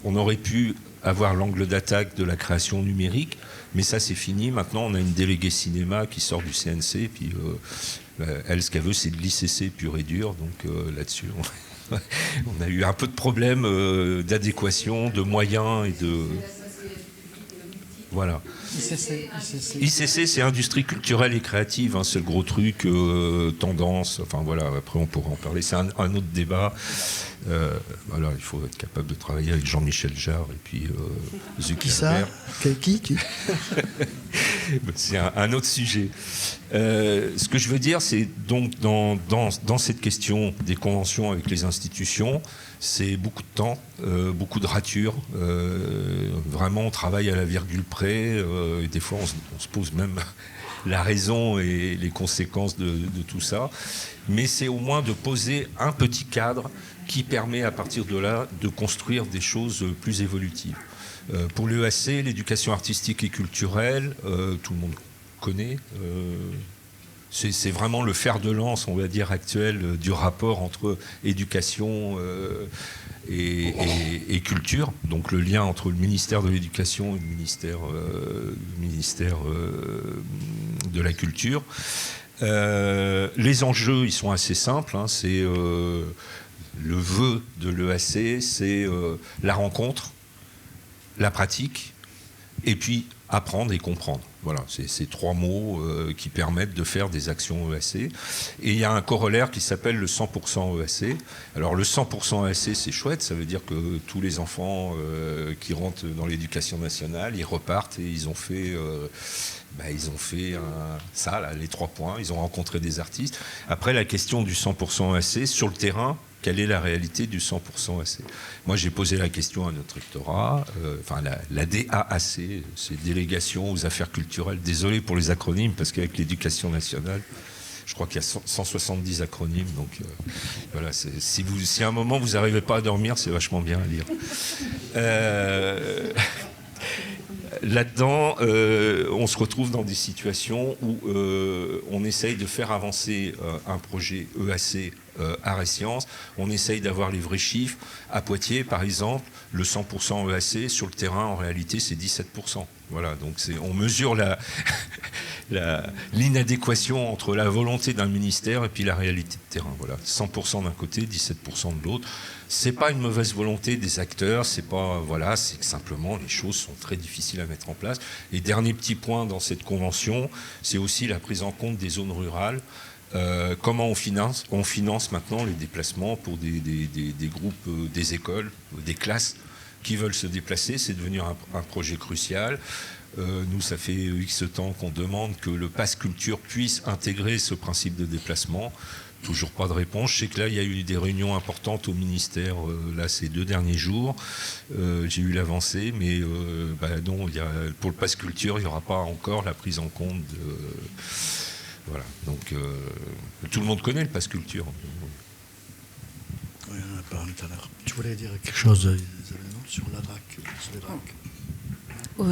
on aurait pu avoir l'angle d'attaque de la création numérique, mais ça c'est fini. Maintenant on a une déléguée cinéma qui sort du CNC, puis elle, ce qu'elle veut, c'est de l'ICC pur et dur, donc là-dessus on a eu un peu de problèmes d'adéquation, de moyens et de... Voilà. ICC, c'est industrie culturelle et créative, c'est le gros truc, tendance, enfin voilà, après on pourra en parler, c'est un autre débat. Voilà, il faut être capable de travailler avec Jean-Michel Jarre et puis Zuckerberg. Qui C'est un autre sujet. Ce que je veux dire, c'est donc dans cette question des conventions avec les institutions, c'est beaucoup de temps, beaucoup de ratures. Vraiment, on travaille à la virgule près. Et des fois, on se pose même la raison et les conséquences de tout ça. Mais c'est au moins de poser un petit cadre qui permet à partir de là de construire des choses plus évolutives. Pour l'EAC, l'éducation artistique et culturelle, tout le monde connaît. C'est vraiment le fer de lance, on va dire, actuel du rapport entre éducation et culture. Donc le lien entre le ministère de l'Éducation et le ministère de la Culture. Les enjeux, ils sont assez simples. C'est le vœu de l'EAC, c'est la rencontre, la pratique, et puis apprendre et comprendre. Voilà, c'est ces trois mots qui permettent de faire des actions EAC. Et il y a un corollaire qui s'appelle le 100% EAC. Alors le 100% EAC, c'est chouette, ça veut dire que tous les enfants qui rentrent dans l'éducation nationale, ils repartent et ils ont fait ça, là, les 3 points, ils ont rencontré des artistes. Après, la question du 100% EAC, sur le terrain, quelle est la réalité du 100% EAC? Moi, j'ai posé la question à notre rectorat, la DAAC, c'est Délégation aux Affaires Culturelles. Désolé pour les acronymes, parce qu'avec l'éducation nationale, je crois qu'il y a 170 acronymes. Donc voilà, si à un moment vous n'arrivez pas à dormir, c'est vachement bien à lire. Là-dedans, on se retrouve dans des situations où on essaye de faire avancer un projet EAC Arts et Sciences. On essaye d'avoir les vrais chiffres. À Poitiers, par exemple, le 100% EAC, sur le terrain, en réalité, c'est 17%. Voilà, donc on mesure l'inadéquation entre la volonté d'un ministère et puis la réalité de terrain. Voilà, 100% d'un côté, 17% de l'autre. C'est pas une mauvaise volonté des acteurs, c'est que simplement les choses sont très difficiles à mettre en place. Et dernier petit point dans cette convention, c'est aussi la prise en compte des zones rurales. Comment on finance maintenant les déplacements pour des groupes, des écoles, des classes qui veulent se déplacer. C'est devenu un projet crucial. Nous, ça fait X temps qu'on demande que le Pass Culture puisse intégrer ce principe de déplacement. Toujours pas de réponse. Je sais que là, il y a eu des réunions importantes au ministère là, ces 2 derniers jours. J'ai eu l'avancée, mais non, pour le Pass Culture, il n'y aura pas encore la prise en compte de... Voilà, donc tout le monde connaît le Pass Culture. Oui, on en a parlé tout à l'heure. Tu voulais dire quelque chose, Isabelle, sur la DRAC, sur les DRAC?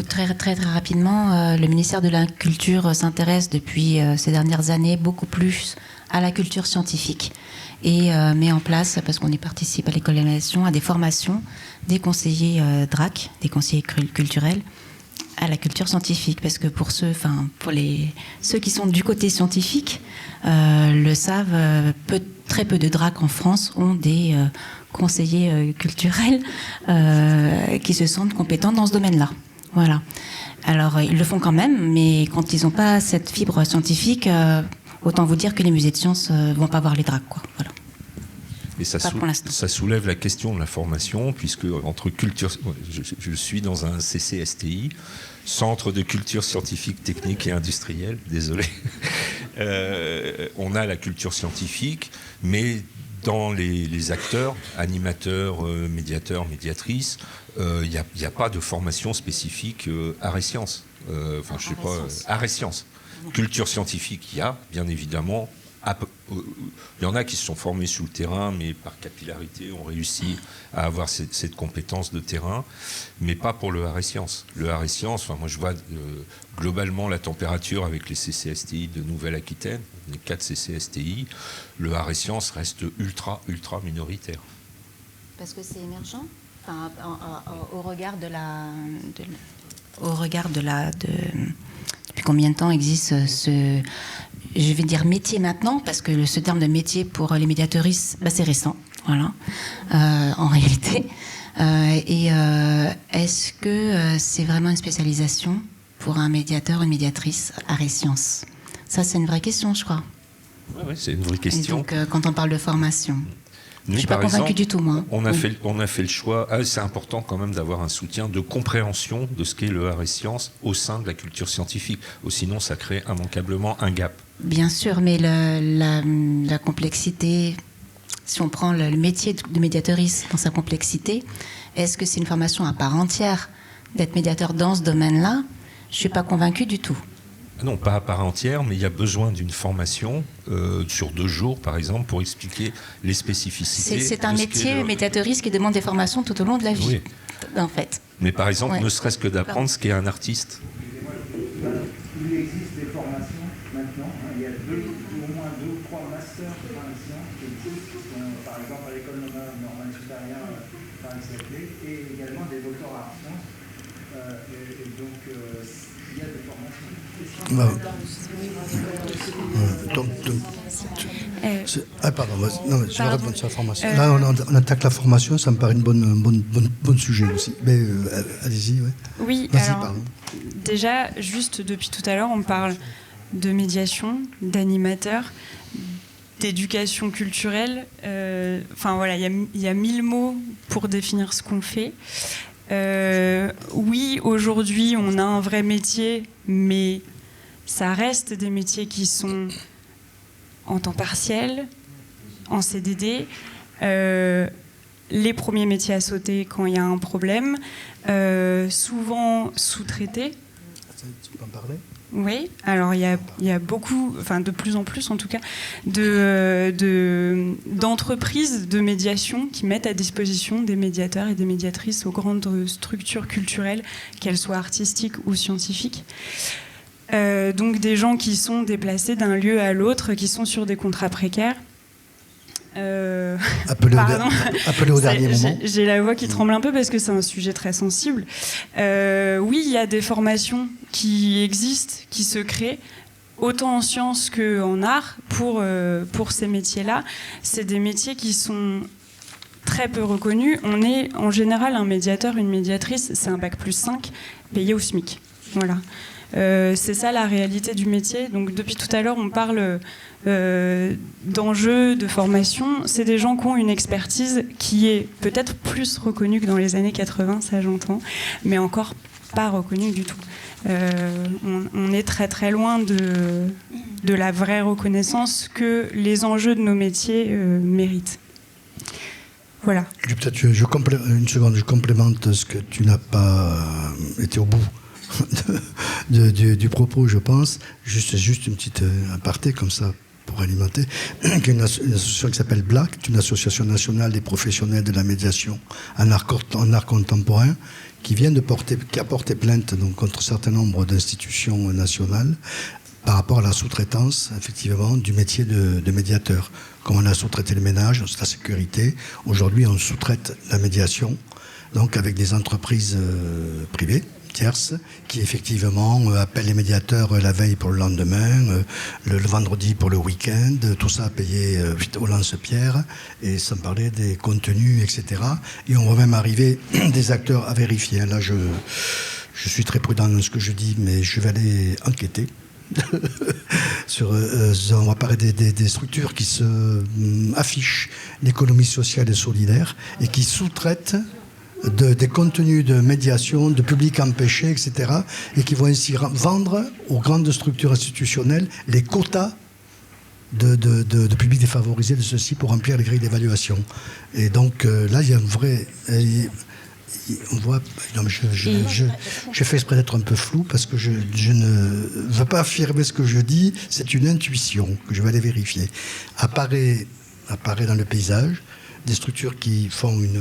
Très, très, très rapidement, le ministère de la Culture s'intéresse depuis ces dernières années beaucoup plus à la culture scientifique et met en place, parce qu'on y participe à l'école d'animation, à des formations des conseillers DRAC, des conseillers culturels, à la culture scientifique, parce que pour ceux qui sont du côté scientifique le savent, très peu de DRAC en France ont des conseillers culturels qui se sentent compétents dans ce domaine-là. Voilà. Alors ils le font quand même, mais quand ils n'ont pas cette fibre scientifique, autant vous dire que les musées de sciences vont pas voir les DRAC, quoi. Voilà. Et ça soulève la question de la formation, puisque entre culture, je suis dans un CCSTI, Centre de culture scientifique, technique et industrielle, désolé. On a la culture scientifique, mais dans les acteurs, animateurs, médiateurs, médiatrices, il n'y a pas de formation spécifique arts et sciences. Arts et sciences. Culture scientifique, il y a, bien évidemment. Il y en a qui se sont formés sur le terrain, mais par capillarité ont réussi à avoir cette compétence de terrain, mais pas pour le art et sciences. Le art et sciences, moi je vois globalement la température avec les CCSTI de Nouvelle-Aquitaine, les 4 CCSTI, le art et sciences reste ultra minoritaire. Parce que c'est émergent, au regard de depuis combien de temps existe je vais dire métier maintenant, parce que ce terme de métier pour les médiateuristes, c'est récent, voilà, en réalité. Est-ce que c'est vraiment une spécialisation pour un médiateur, une médiatrice arts et sciences? Ça, c'est une vraie question, je crois. Oui, c'est une vraie question. Et donc, quand on parle de formation. Je ne suis pas convaincue du tout, moi. On a fait le choix. C'est important quand même d'avoir un soutien de compréhension de ce qu'est le art et sciences au sein de la culture scientifique. Sinon, ça crée immanquablement un gap. Bien sûr, mais la complexité, si on prend le métier de médiatrice dans sa complexité, est-ce que c'est une formation à part entière d'être médiateur dans ce domaine-là? Je ne suis pas convaincue du tout. Non, pas à part entière, mais il y a besoin d'une formation sur 2 jours, par exemple, pour expliquer les spécificités. C'est un métier, médiatrice, qui demande des formations tout au long de la vie, en fait. Mais par exemple, ne serait-ce que d'apprendre ce qu'est un artiste. Il existe des formations maintenant. Il y a au moins 2 ou 3 masters en sciences qui existent, qui sont par exemple à l'école normale supérieure Paris-Saclay, et également des doctorats en sciences. Et donc, il y a des formations. Pardon, non, je vais répondre sur la formation. Là, on attaque la formation, ça me paraît un bon sujet aussi. Mais allez-y, ouais. Oui, alors, pardon. Déjà, juste depuis tout à l'heure, on parle de médiation, d'animateur, d'éducation culturelle. Enfin voilà, il y a 1000 mots pour définir ce qu'on fait. Oui, aujourd'hui, on a un vrai métier, mais ça reste des métiers qui sont en temps partiel, en CDD, les premiers métiers à sauter quand il y a un problème, souvent sous-traités. Tu peux en parler ? Oui, alors il y a beaucoup, enfin de plus en plus en tout cas, d'entreprises de médiation qui mettent à disposition des médiateurs et des médiatrices aux grandes structures culturelles, qu'elles soient artistiques ou scientifiques. Donc des gens qui sont déplacés d'un lieu à l'autre, qui sont sur des contrats précaires. Appelez au dernier moment. J'ai la voix qui tremble un peu parce que c'est un sujet très sensible. Oui, il y a des formations qui existent, qui se créent, autant en sciences qu'en art, pour ces métiers-là. C'est des métiers qui sont très peu reconnus. On est en général un médiateur, une médiatrice, c'est un bac+5 payé au SMIC. Voilà. C'est ça la réalité du métier. Donc depuis tout à l'heure, on parle d'enjeux, de formation. C'est des gens qui ont une expertise qui est peut-être plus reconnue que dans les années 80, ça j'entends, mais encore pas reconnue du tout. On est très très loin de la vraie reconnaissance que les enjeux de nos métiers méritent. Voilà. Peut-être une seconde, je complémente ce que tu n'as pas été au bout du propos, je pense. Juste une petite aparté comme ça pour alimenter. Il y a une association qui s'appelle BLAC, une association nationale des professionnels de la médiation en art contemporain, qui a porté plainte donc, contre un certain nombre d'institutions nationales par rapport à la sous-traitance, effectivement, du métier de médiateur. Comme on a sous-traité le ménage, la sécurité, aujourd'hui on sous-traite la médiation, donc avec des entreprises privées, tierces, qui effectivement appellent les médiateurs la veille pour le lendemain, le vendredi pour le week-end, tout ça payé au lance-pierre, et sans parler des contenus, etc. Et on va même arriver des acteurs à vérifier. Là, je suis très prudent dans ce que je dis, mais je vais aller enquêter. On va parler des structures qui affichent l'économie sociale et solidaire et qui sous-traitent des contenus de médiation, de public empêché, etc. et qui vont ainsi vendre aux grandes structures institutionnelles les quotas de public défavorisé de ceux-ci pour remplir les grilles d'évaluation. Et donc là, il y a un vrai... on voit, non, mais je fais exprès d'être un peu flou parce que je ne veux pas affirmer ce que je dis, c'est une intuition que je vais aller vérifier. Apparaît dans le paysage des structures qui font une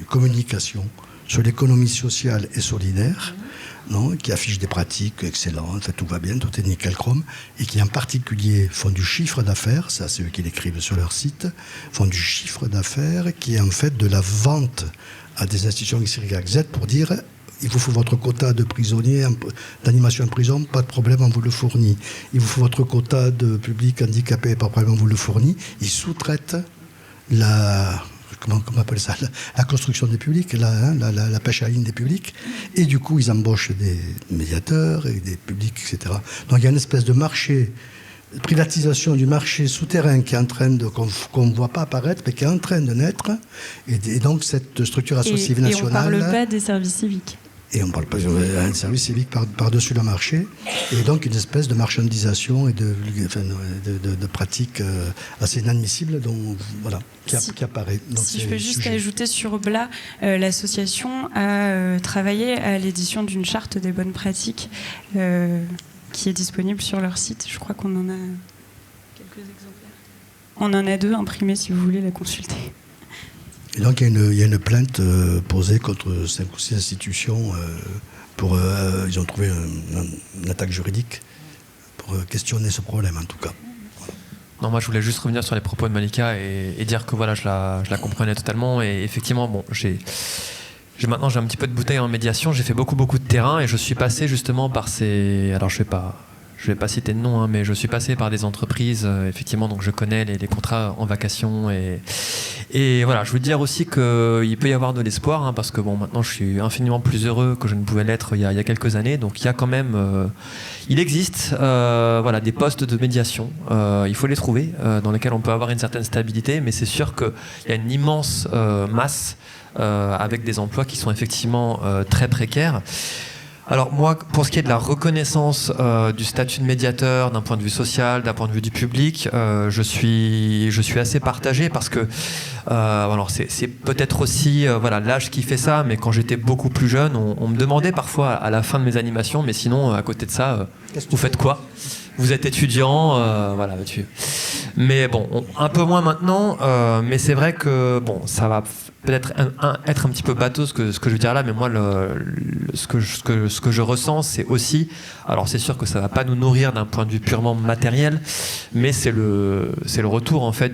communication sur l'économie sociale et solidaire, non, qui affichent des pratiques excellentes, tout va bien, tout est nickel chrome, et qui en particulier font du chiffre d'affaires, ça c'est eux qui l'écrivent sur leur site, font du chiffre d'affaires qui est en fait de la vente à des institutions XYZ pour dire il vous faut votre quota de prisonniers, d'animation en prison, pas de problème, on vous le fournit. Il vous faut votre quota de public handicapé, pas de problème, on vous le fournit. Ils sous-traitent comment on appelle ça, la construction des publics, la pêche à ligne des publics, et du coup ils embauchent des médiateurs et des publics, etc. Donc il y a une espèce de marché privatisation du marché souterrain qui est en train de qu'on ne voit pas apparaître, mais qui est en train de naître, et donc cette structure associative nationale. Et on ne parle pas des services civiques. Et on ne parle pas d'un service civique par-dessus le marché, et donc une espèce de marchandisation et de pratiques assez inadmissibles qui apparaît. Donc si je peux juste ajouter sur BLA, l'association a travaillé à l'édition d'une charte des bonnes pratiques qui est disponible sur leur site. Je crois qu'on en a quelques exemplaires. On en a 2 imprimés si vous voulez la consulter. Et donc il y a une plainte posée contre 5 ou 6 institutions ils ont trouvé une attaque juridique pour questionner ce problème en tout cas. Non, moi je voulais juste revenir sur les propos de Malika et dire que voilà, je la comprenais totalement, et effectivement maintenant j'ai un petit peu de bouteille en médiation, j'ai fait beaucoup de terrain, et je suis passé justement par ces... Alors je vais pas citer de nom, hein, mais je suis passé par des entreprises, effectivement, donc je connais les contrats en vacation, et voilà, je veux dire aussi qu'il peut y avoir de l'espoir, hein, parce que bon, maintenant je suis infiniment plus heureux que je ne pouvais l'être il y a quelques années, donc il y a quand même, il existe voilà, des postes de médiation, il faut les trouver, dans lesquels on peut avoir une certaine stabilité, mais c'est sûr qu'il y a une immense masse avec des emplois qui sont effectivement très précaires. Alors moi, pour ce qui est de la reconnaissance du statut de médiateur d'un point de vue social, d'un point de vue du public, je suis assez partagé, parce que alors c'est peut-être aussi voilà, l'âge qui fait ça, mais quand j'étais beaucoup plus jeune, on me demandait parfois à la fin de mes animations, mais sinon à côté de ça, vous faites quoi ? Vous êtes étudiant, voilà. Mais bon, un peu moins maintenant, mais c'est vrai que bon, ça va peut-être être un petit peu bateau ce que je veux dire là, mais moi ce que je ressens, c'est aussi, alors c'est sûr que ça va pas nous nourrir d'un point de vue purement matériel, mais c'est le retour en fait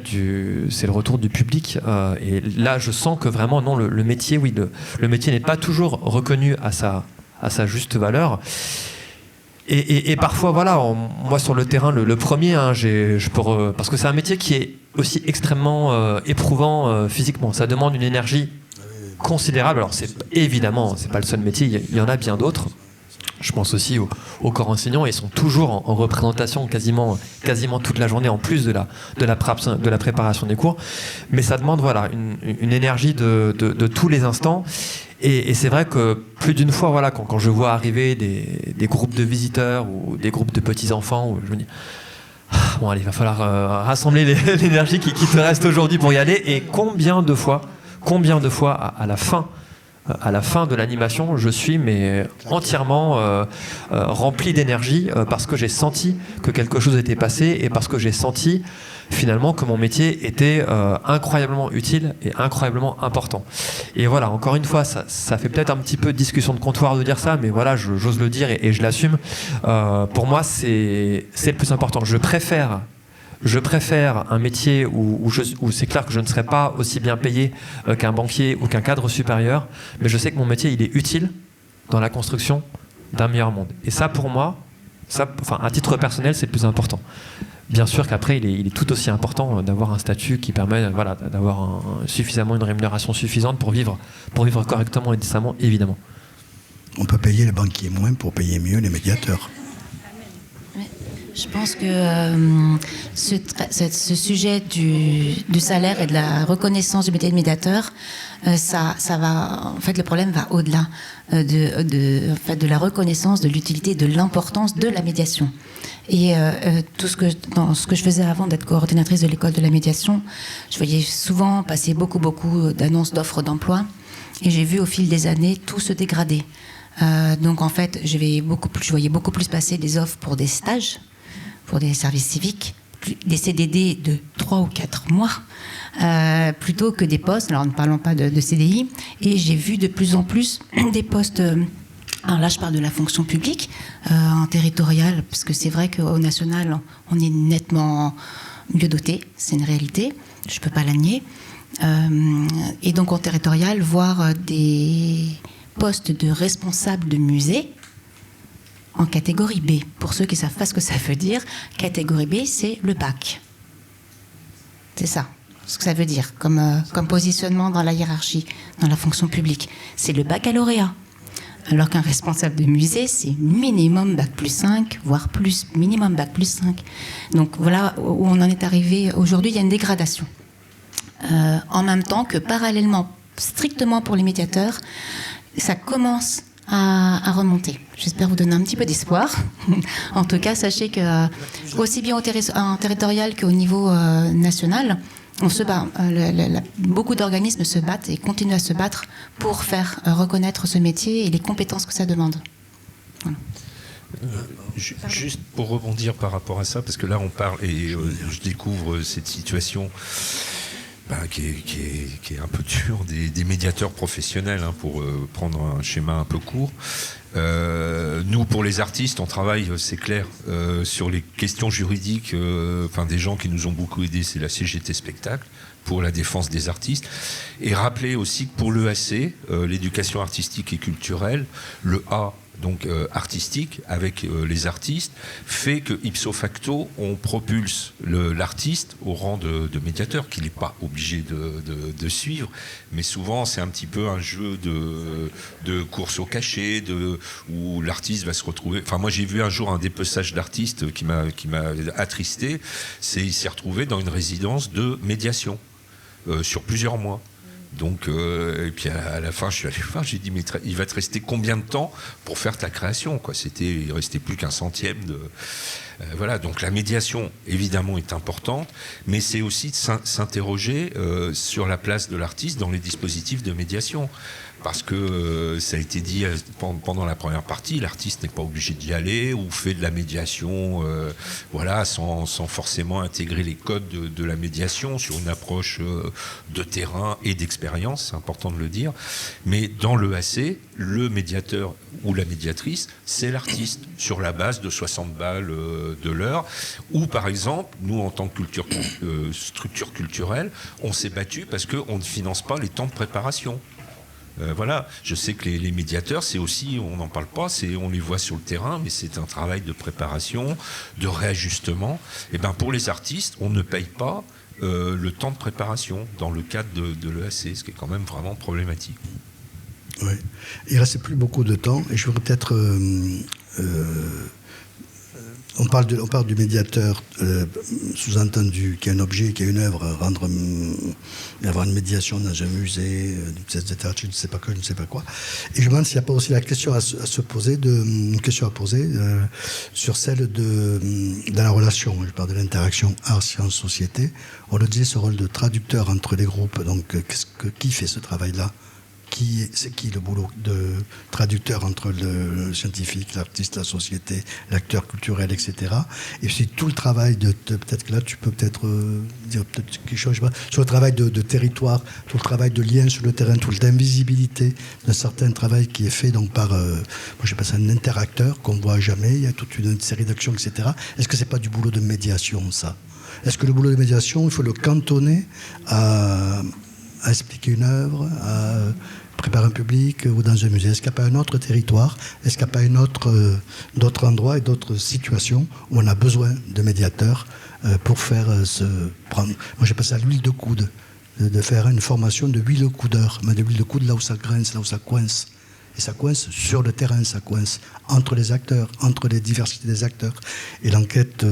c'est le retour du public, et là je sens que vraiment non, le métier, oui, le métier n'est pas toujours reconnu à sa juste valeur. Et parfois, voilà, moi sur le terrain, le premier, hein, parce que c'est un métier qui est aussi extrêmement éprouvant physiquement. Ça demande une énergie considérable. Alors, c'est pas le seul métier, il y en a bien d'autres. Je pense aussi au corps enseignant, ils sont toujours en représentation quasiment toute la journée, en plus de la préparation des cours. Mais ça demande voilà, une énergie de tous les instants. Et c'est vrai que plus d'une fois, voilà, quand je vois arriver des groupes de visiteurs ou des groupes de petits-enfants, je me dis, bon allez, il va falloir rassembler l'énergie qui te reste aujourd'hui pour y aller. Et combien de fois à la fin de l'animation, je suis entièrement rempli d'énergie, parce que j'ai senti que quelque chose était passé, et parce que j'ai senti finalement que mon métier était incroyablement utile et incroyablement important. Et voilà, encore une fois, ça fait peut-être un petit peu de discussion de comptoir de dire ça, mais voilà, j'ose le dire et je l'assume. Pour moi, c'est le plus important. Je préfère un métier où c'est clair que je ne serai pas aussi bien payé qu'un banquier ou qu'un cadre supérieur, mais je sais que mon métier, il est utile dans la construction d'un meilleur monde. Et ça, pour moi, à titre personnel, c'est le plus important. Bien sûr qu'après, il est tout aussi important d'avoir un statut qui permet voilà, d'avoir suffisamment une rémunération suffisante pour vivre correctement et décemment, évidemment. On peut payer les banquiers moins pour payer mieux les médiateurs. Je pense que ce sujet du salaire et de la reconnaissance du métier de médiateur, ça va, en fait, le problème va au-delà de la reconnaissance de l'utilité, de l'importance de la médiation. Et dans ce que je faisais avant d'être coordinatrice de l'école de la médiation, je voyais souvent passer beaucoup d'annonces d'offres d'emploi, et j'ai vu au fil des années tout se dégrader. Donc en fait, je voyais beaucoup plus passer des offres pour des stages, pour des services civiques, des CDD de 3 ou 4 mois, plutôt que des postes, alors ne parlons pas de CDI, et j'ai vu de plus en plus des postes, alors là je parle de la fonction publique, en territorial, parce que c'est vrai qu'au national, on est nettement mieux doté, c'est une réalité, je ne peux pas la nier, et donc en territorial, voir des postes de responsable de musée, en catégorie B. Pour ceux qui ne savent pas ce que ça veut dire, catégorie B, c'est le bac. C'est ça, ce que ça veut dire, comme positionnement dans la hiérarchie, dans la fonction publique. C'est le baccalauréat. Alors qu'un responsable de musée, c'est minimum Bac+5, voire plus, minimum Bac+5. Donc voilà où on en est arrivé. Aujourd'hui, il y a une dégradation. En même temps que parallèlement, strictement pour les médiateurs, ça commence à remonter. J'espère vous donner un petit peu d'espoir. En tout cas, sachez que aussi bien en territorial qu'au niveau national, on se bat. Beaucoup d'organismes se battent et continuent à se battre pour faire reconnaître ce métier et les compétences que ça demande. Voilà. Juste pour rebondir par rapport à ça, parce que là on parle et je découvre cette situation qui est un peu dure des médiateurs professionnels, hein, pour prendre un schéma un peu court. Nous, pour les artistes, on travaille, c'est clair, sur les questions juridiques. Des gens qui nous ont beaucoup aidés, c'est la CGT Spectacle, pour la défense des artistes. Et rappeler aussi que pour l'EAC, l'éducation artistique et culturelle, le A, donc artistique, avec les artistes, fait que ipso facto, on propulse l'artiste au rang de médiateur, qu'il n'est pas obligé de suivre, mais souvent c'est un petit peu un jeu de course au cachet, où l'artiste va se retrouver... Moi j'ai vu un jour un dépeçage d'artistes qui m'a attristé, il s'est retrouvé dans une résidence de médiation sur plusieurs mois. Donc, et puis à la fin, je suis allé voir, j'ai dit, mais il va te rester combien de temps pour faire ta création, quoi. Il restait plus qu'un centième de... voilà, donc la médiation, évidemment, est importante, mais c'est aussi de s'interroger sur la place de l'artiste dans les dispositifs de médiation. Parce que ça a été dit pendant la première partie, l'artiste n'est pas obligé d'y aller ou fait de la médiation sans forcément intégrer les codes de la médiation sur une approche de terrain et d'expérience, c'est important de le dire. Mais dans l'EAC, le médiateur ou la médiatrice, c'est l'artiste sur la base de 60 balles de l'heure. Ou par exemple, nous en tant que structure culturelle, on s'est battu parce qu'on ne finance pas les temps de préparation. Voilà, je sais que les médiateurs, c'est aussi, on n'en parle pas, on les voit sur le terrain, mais c'est un travail de préparation, de réajustement. Et ben pour les artistes, on ne paye pas le temps de préparation dans le cadre de l'EAC, ce qui est quand même vraiment problématique. Oui, il ne reste plus beaucoup de temps, et je voudrais peut-être... On parle du médiateur, sous-entendu, qui est un objet, qui est une œuvre, avoir une médiation dans un musée, etc., je ne sais pas quoi, je ne sais pas quoi. Et je me demande s'il n'y a pas aussi la question une question à poser sur celle de la relation. Je parle de l'interaction art, sciences, société. On le disait, ce rôle de traducteur entre les groupes. Donc, qui fait ce travail-là ? C'est qui le boulot de traducteur entre le scientifique, l'artiste, la société, l'acteur culturel, etc. Et puis tout le travail peut-être que là tu peux dire quelque chose, je sais pas, sur le travail de territoire, tout le travail de lien sur le terrain, toute l'invisibilité d'un certain travail qui est fait donc par, moi j'appelle ça un interacteur qu'on ne voit jamais, il y a toute une série d'actions, etc. Est-ce que c'est pas du boulot de médiation, ça ? Est-ce que le boulot de médiation, il faut le cantonner à expliquer une œuvre, à préparer un public ou dans un musée? Est-ce qu'il n'y a pas un autre territoire? Est-ce qu'il n'y a pas d'autres endroits et d'autres situations où on a besoin de médiateurs pour faire prendre... Moi j'appelle ça l'huile de coude, de faire une formation de huile de coudeur, mais de l'huile de coude là où ça grince, là où ça coince. Et ça coince sur le terrain, ça coince entre les acteurs, entre les diversités des acteurs. Et l'enquête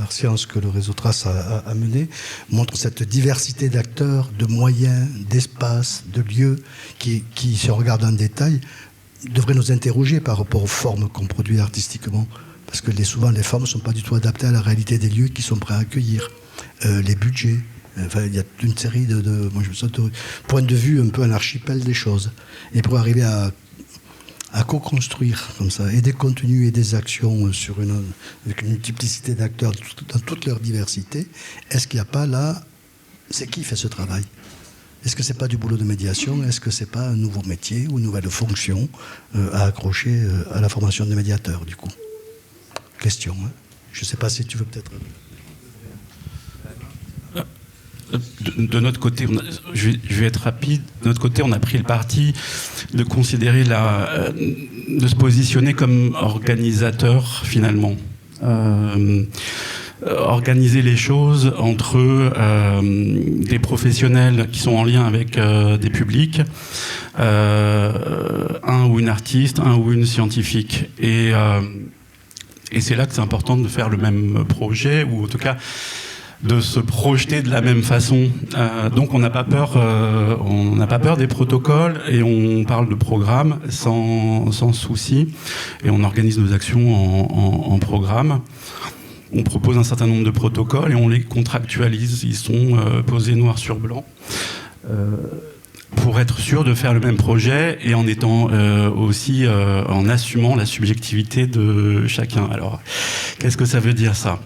Art Sciences que le réseau Trace a menée montre cette diversité d'acteurs, de moyens, d'espaces, de lieux qui, si on regarde en détail, devraient nous interroger par rapport aux formes qu'on produit artistiquement. Parce que souvent, les formes ne sont pas du tout adaptées à la réalité des lieux qui sont prêts à accueillir. Les budgets. Enfin, il y a une série de points de vue, un peu un archipel des choses. Et pour arriver à co-construire comme ça, et des contenus et des actions avec une multiplicité d'acteurs dans toute leur diversité, est-ce qu'il n'y a pas là... C'est qui fait ce travail? Est-ce que ce n'est pas du boulot de médiation? Est-ce que ce n'est pas un nouveau métier ou une nouvelle fonction à accrocher à la formation de médiateurs, du coup? Question. Hein. Je ne sais pas si tu veux peut-être... De notre côté, je vais être rapide. De notre côté, on a pris le parti de considérer de se positionner comme organisateur finalement. organiser les choses entre des professionnels qui sont en lien avec des publics, un ou une artiste, un ou une scientifique. Et c'est là que c'est important de faire le même projet, ou en tout cas de se projeter de la même façon. Donc on n'a pas peur des protocoles, et on parle de programmes sans souci, et on organise nos actions en programme. On propose un certain nombre de protocoles et on les contractualise. Ils sont posés noir sur blanc pour être sûr de faire le même projet, et en étant aussi en assumant la subjectivité de chacun. Alors, qu'est-ce que ça veut dire, ça ?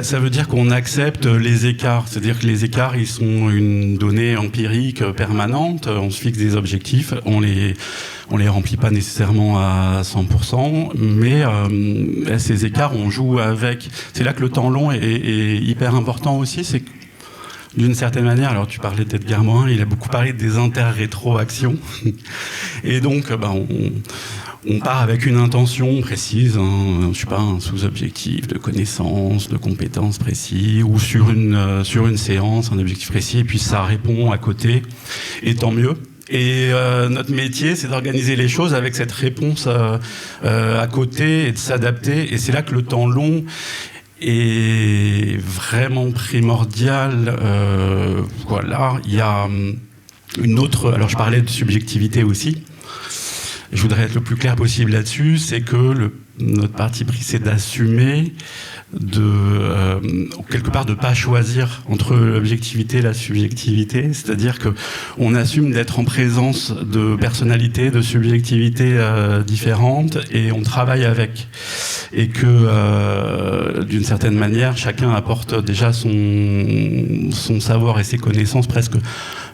Ça veut dire qu'on accepte les écarts. C'est-à-dire que les écarts, ils sont une donnée empirique permanente. On se fixe des objectifs, on les remplit pas nécessairement à 100%, mais ces écarts, on joue avec. C'est là que le temps long est hyper important aussi. C'est que, d'une certaine manière, alors tu parlais d'Edgar Morin, il a beaucoup parlé des interrétroactions. Et donc, on part avec une intention précise, je sais pas, un sous-objectif de connaissances, de compétences précis, ou sur une séance, un objectif précis, et puis ça répond à côté, et tant mieux. Et notre métier, c'est d'organiser les choses avec cette réponse à côté, et de s'adapter. Et c'est là que le temps long est vraiment primordial. Voilà, il y a une autre. Alors, je parlais de subjectivité aussi. Je voudrais être le plus clair possible là-dessus. C'est que notre parti pris, c'est d'assumer, quelque part, de ne pas choisir entre l'objectivité et la subjectivité. C'est-à-dire qu'on assume d'être en présence de personnalités, de subjectivités différentes, et on travaille avec. Et que, d'une certaine manière, chacun apporte déjà son savoir et ses connaissances presque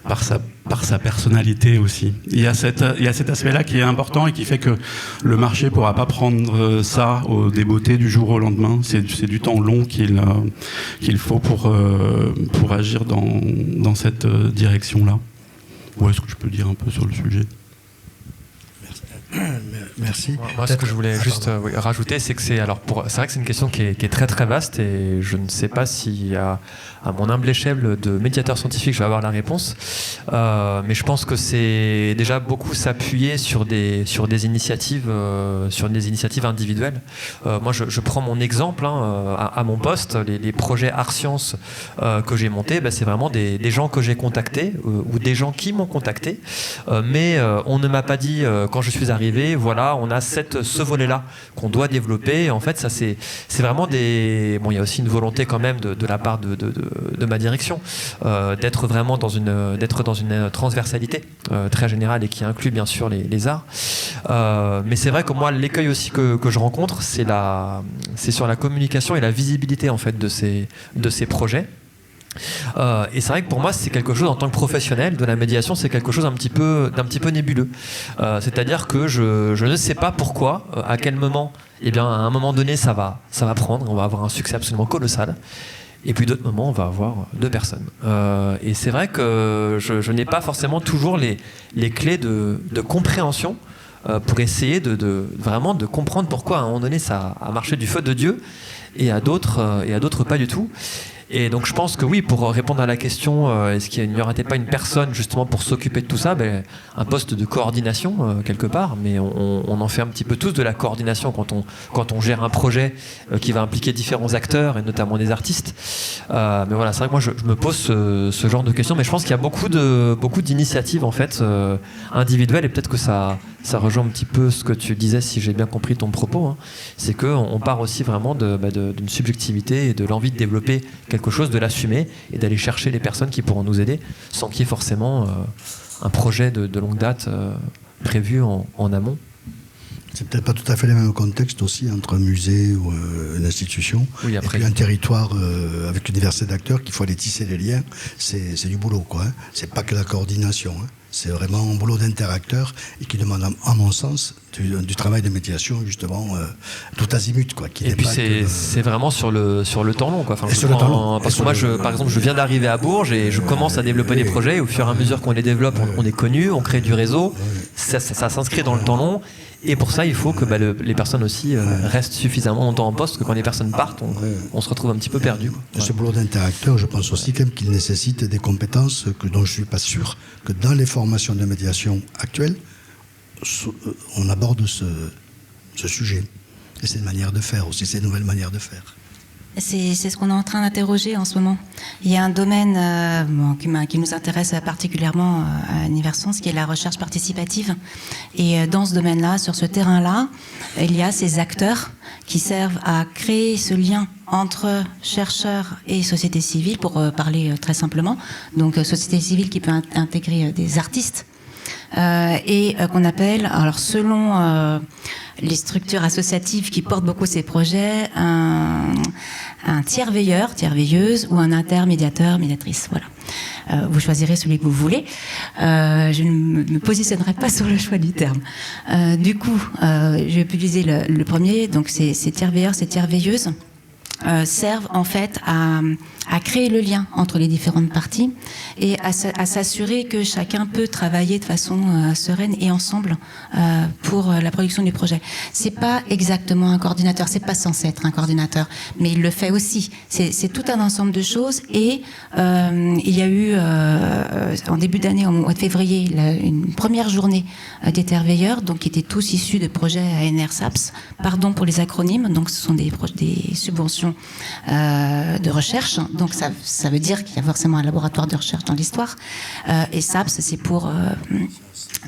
par sa personnalité aussi. Il y a cet aspect-là qui est important et qui fait que le marché ne pourra pas prendre ça des beautés du jour au lendemain. C'est du temps long qu'il faut pour agir dans cette direction-là. Ouais, est-ce que je peux dire un peu sur le sujet ? Merci. Moi, ce que je voulais juste rajouter, c'est que c'est vrai que c'est une question qui est très très vaste, et je ne sais pas si à mon humble échelle de médiateur scientifique, je vais avoir la réponse. Mais je pense que c'est déjà beaucoup s'appuyer sur des initiatives, individuelles. Moi, je prends mon exemple à mon poste, les projets Art Science que j'ai montés, c'est vraiment des gens que j'ai contactés ou des gens qui m'ont contacté. Mais on ne m'a pas dit quand je suis arrivé, voilà, on a ce volet-là qu'on doit développer. Et en fait, ça c'est vraiment il y a aussi une volonté quand même de la part de ma direction, d'être vraiment dans une transversalité très générale et qui inclut bien sûr les arts. Mais c'est vrai que moi, l'écueil aussi que je rencontre, c'est sur la communication et la visibilité en fait de ces projets. Et c'est vrai que pour moi, c'est quelque chose, en tant que professionnel de la médiation, c'est quelque chose d'un petit peu nébuleux. C'est-à-dire que je ne sais pas pourquoi, à quel moment, à un moment donné, ça va prendre, on va avoir un succès absolument colossal. Et puis d'autres moments, on va avoir 2 personnes. Et c'est vrai que je n'ai pas forcément toujours les clés de compréhension pour essayer vraiment de comprendre pourquoi à un moment donné ça a marché du feu de Dieu et à d'autres pas du tout. Et donc je pense que oui, pour répondre à la question, est-ce qu'il n'y aurait pas une personne justement pour s'occuper de tout ça, un poste de coordination quelque part, mais on en fait un petit peu tous de la coordination quand on gère un projet qui va impliquer différents acteurs et notamment des artistes. Mais voilà, c'est vrai que moi je me pose ce genre de questions, mais je pense qu'il y a beaucoup d'initiatives en fait individuelles, et peut-être que ça rejoint un petit peu ce que tu disais, si j'ai bien compris ton propos, c'est qu'on part aussi vraiment d'une subjectivité et de l'envie de développer quelque chose, de l'assumer et d'aller chercher les personnes qui pourront nous aider sans qu'il y ait forcément un projet de longue date prévu en amont. C'est peut-être pas tout à fait le même contexte aussi entre un musée ou une institution, oui, et puis un territoire avec une diversité d'acteurs qu'il faut aller tisser les liens. C'est du boulot, quoi. C'est pas que la coordination. C'est vraiment un boulot d'interacteur et qui demande, à mon sens, du travail de médiation, justement, tout azimut, quoi. Et puis c'est vraiment sur le temps long, quoi. Enfin, sur le temps long. Parce que moi, par exemple, je viens d'arriver à Bourges et je commence à développer des projets. Et au fur et à mesure qu'on les développe, on est connu, on crée du réseau. Ça s'inscrit dans le temps long. Et pour ça, il faut que les personnes aussi restent suffisamment longtemps en poste, que quand les personnes partent, on se retrouve un petit peu perdu. Ce boulot d'interacteur, je pense aussi quand même qu'il nécessite des compétences dont je ne suis pas sûr que dans les formations de médiation actuelles, on aborde ce sujet. Et c'est une manière de faire aussi, c'est une nouvelle manière de faire. C'est ce qu'on est en train d'interroger en ce moment. Il y a un domaine qui nous intéresse particulièrement à Universence, qui est la recherche participative. Et dans ce domaine-là, sur ce terrain-là, il y a ces acteurs qui servent à créer ce lien entre chercheurs et société civile, pour parler très simplement. Donc société civile qui peut intégrer des artistes, et qu'on appelle, alors selon les structures associatives qui portent beaucoup ces projets, un tiers-veilleur, tiers-veilleuse, ou un intermédiateur, médiatrice. Voilà. Vous choisirez celui que vous voulez. Je ne me positionnerai pas sur le choix du terme. Du coup, je vais utiliser le premier. Donc, ces tiers-veilleurs, ces tiers-veilleuses servent en fait à créer le lien entre les différentes parties et à s'assurer que chacun peut travailler de façon sereine et ensemble pour la production du projet. C'est pas exactement un coordinateur, c'est pas censé être un coordinateur, mais il le fait aussi. C'est tout un ensemble de choses. Et il y a eu en début d'année, au mois de février, une première journée des terre-veilleurs, donc qui étaient tous issus de projets ANR-SAPS. Pardon pour les acronymes, donc ce sont des subventions de recherche. Donc ça veut dire qu'il y a forcément un laboratoire de recherche dans l'histoire. Et SAPS, c'est pour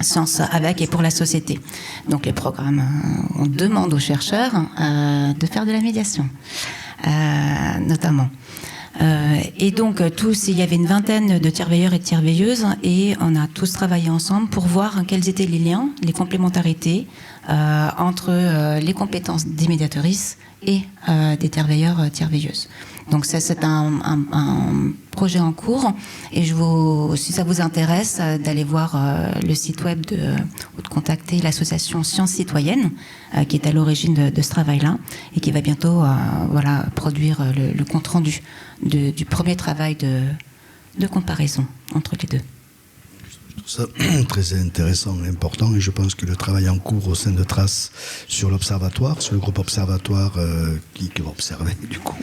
Sciences avec et pour la société. Donc les programmes, on demande aux chercheurs de faire de la médiation, notamment. Et donc il y avait une vingtaine de tiers-veilleurs et de tiers-veilleuses, et on a tous travaillé ensemble pour voir quels étaient les liens, les complémentarités entre les compétences des médiatrices et des tiers-veilleurs, tiers-veilleuses. Donc ça, c'est un projet en cours, et si ça vous intéresse, d'aller voir le site web ou de contacter l'association Sciences Citoyennes, qui est à l'origine de ce travail-là, et qui va bientôt produire le compte-rendu du premier travail de comparaison entre les deux. Je trouve ça très intéressant et important, et je pense que le travail en cours au sein de Trace sur l'observatoire, sur le groupe observatoire qui va observer du coup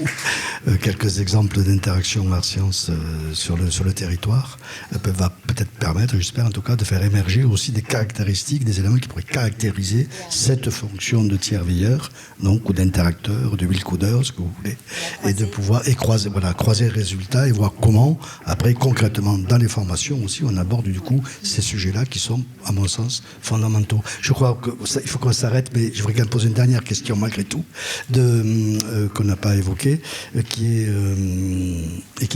quelques exemples d'interaction art-science sur le territoire, va peut-être permettre, j'espère en tout cas, de faire émerger aussi des caractéristiques, des éléments qui pourraient caractériser cette fonction de tiers-veilleur, donc, ou d'interacteur, de wheel-coder, ce que vous voulez, et de pouvoir croiser les résultats et voir comment, après, concrètement, dans les formations aussi, on aborde du coup ces sujets-là qui sont, à mon sens, fondamentaux. Je crois qu'il faut qu'on s'arrête, mais je voudrais quand même poser une dernière question, malgré tout, qu'on n'a pas évoquée, et qui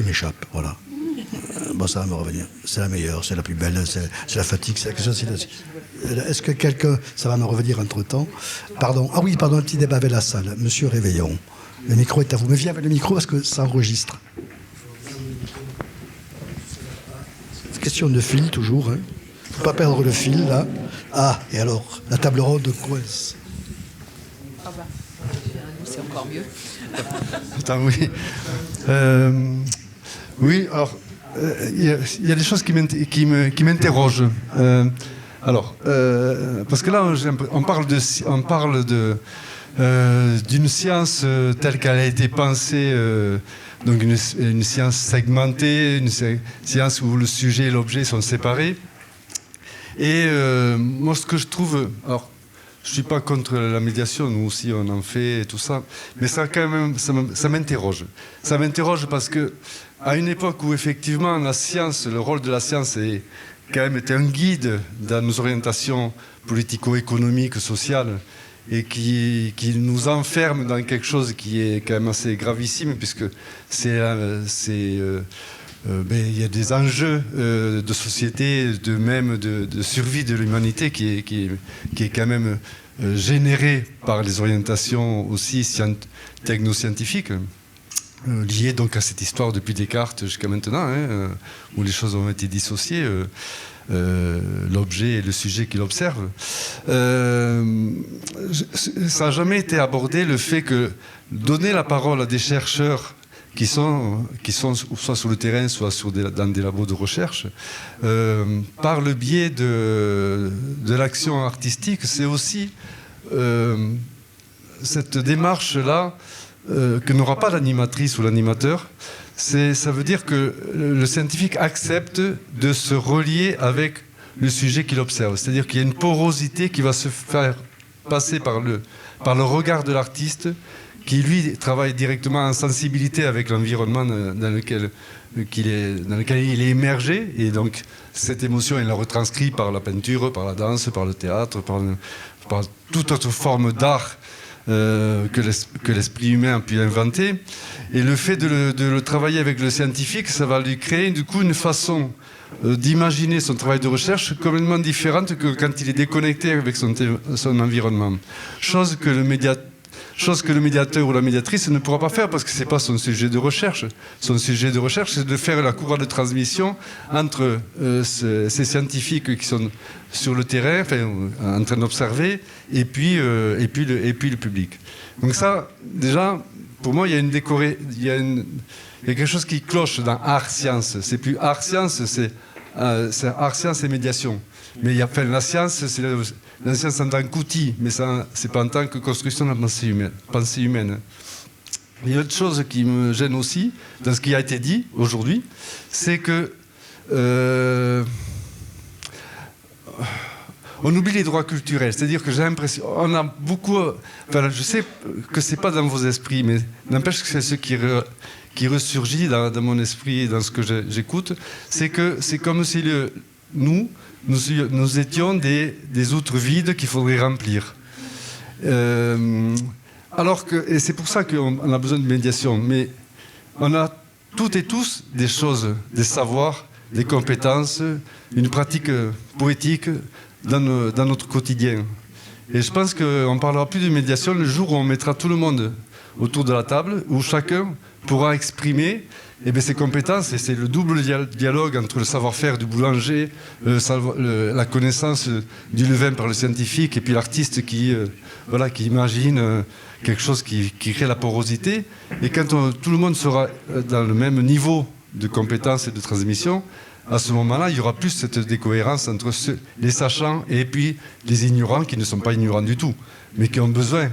m'échappe, voilà. Bon, ça va me revenir. C'est la meilleure, c'est la plus belle, c'est la fatigue, c'est quelque chose. Est-ce que quelqu'un, ça va me revenir entre-temps? Pardon, un petit débat avec la salle. Monsieur Réveillon, le micro est à vous. Me viens avec le micro parce que ça enregistre. Question de fil, toujours. Hein. Faut pas perdre le fil, là. Ah, et alors, la table ronde de Coes. C'est encore mieux. Attends, oui. Oui, alors, il y a des choses qui m'interrogent. Parce que là, on parle d'une science telle qu'elle a été pensée, donc une science segmentée, une science où le sujet et l'objet sont séparés. Et moi, ce que je trouve... Alors, je ne suis pas contre la médiation, nous aussi on en fait et tout ça, mais ça quand même, ça m'interroge. Ça m'interroge parce que à une époque où effectivement la science, le rôle de la science est quand même été un guide dans nos orientations politico-économiques, sociales, et qui nous enferme dans quelque chose qui est quand même assez gravissime, puisque il y a des enjeux de société, de survie de l'humanité qui est quand même généré par les orientations aussi technoscientifiques, liées donc à cette histoire depuis Descartes jusqu'à maintenant, où les choses ont été dissociées. l'objet et le sujet qu'il observe. Ça n'a jamais été abordé le fait que donner la parole à des chercheurs qui sont soit sur le terrain, soit dans des labos de recherche, par le biais de l'action artistique, c'est aussi cette démarche-là que n'aura pas l'animatrice ou l'animateur. Ça veut dire que le scientifique accepte de se relier avec le sujet qu'il observe. C'est-à-dire qu'il y a une porosité qui va se faire passer par le regard de l'artiste, qui lui travaille directement en sensibilité avec l'environnement dans lequel il est émergé, et donc cette émotion il la retranscrit par la peinture, par la danse, par le théâtre, par toute autre forme d'art que l'esprit humain a pu inventer. Et le fait de le travailler avec le scientifique, ça va lui créer du coup une façon d'imaginer son travail de recherche complètement différente que quand il est déconnecté avec son environnement. Chose que le médiateur ou la médiatrice ne pourra pas faire parce que ce n'est pas son sujet de recherche. Son sujet de recherche, c'est de faire la courroie de transmission entre ces scientifiques qui sont sur le terrain, enfin, en train d'observer, et puis le public. Donc ça, déjà, pour moi, il y a quelque chose qui cloche dans art-science. C'est plus art-science, c'est art-science et médiation. Mais la science, c'est la science en tant qu'outil, mais ce n'est pas en tant que construction de la pensée humaine. Il y a autre chose qui me gêne aussi, dans ce qui a été dit aujourd'hui, c'est que on oublie les droits culturels. C'est-à-dire que j'ai l'impression, on a beaucoup... Enfin, je sais que ce n'est pas dans vos esprits, mais n'empêche que c'est ce qui ressurgit dans mon esprit et dans ce que j'écoute, c'est que c'est comme si nous étions des outres vides qu'il faudrait remplir. Et c'est pour ça qu'on a besoin de médiation. Mais on a toutes et tous des choses, des savoirs, des compétences, une pratique poétique dans notre quotidien. Et je pense qu'on ne parlera plus de médiation le jour où on mettra tout le monde autour de la table, où chacun pourra exprimer ses compétences, et c'est le double dialogue entre le savoir-faire du boulanger, la connaissance du levain par le scientifique, et puis l'artiste qui imagine quelque chose qui crée la porosité. Et quand tout le monde sera dans le même niveau de compétences et de transmission, à ce moment-là, il y aura plus cette décohérence entre les sachants et puis les ignorants qui ne sont pas ignorants du tout, mais qui ont besoin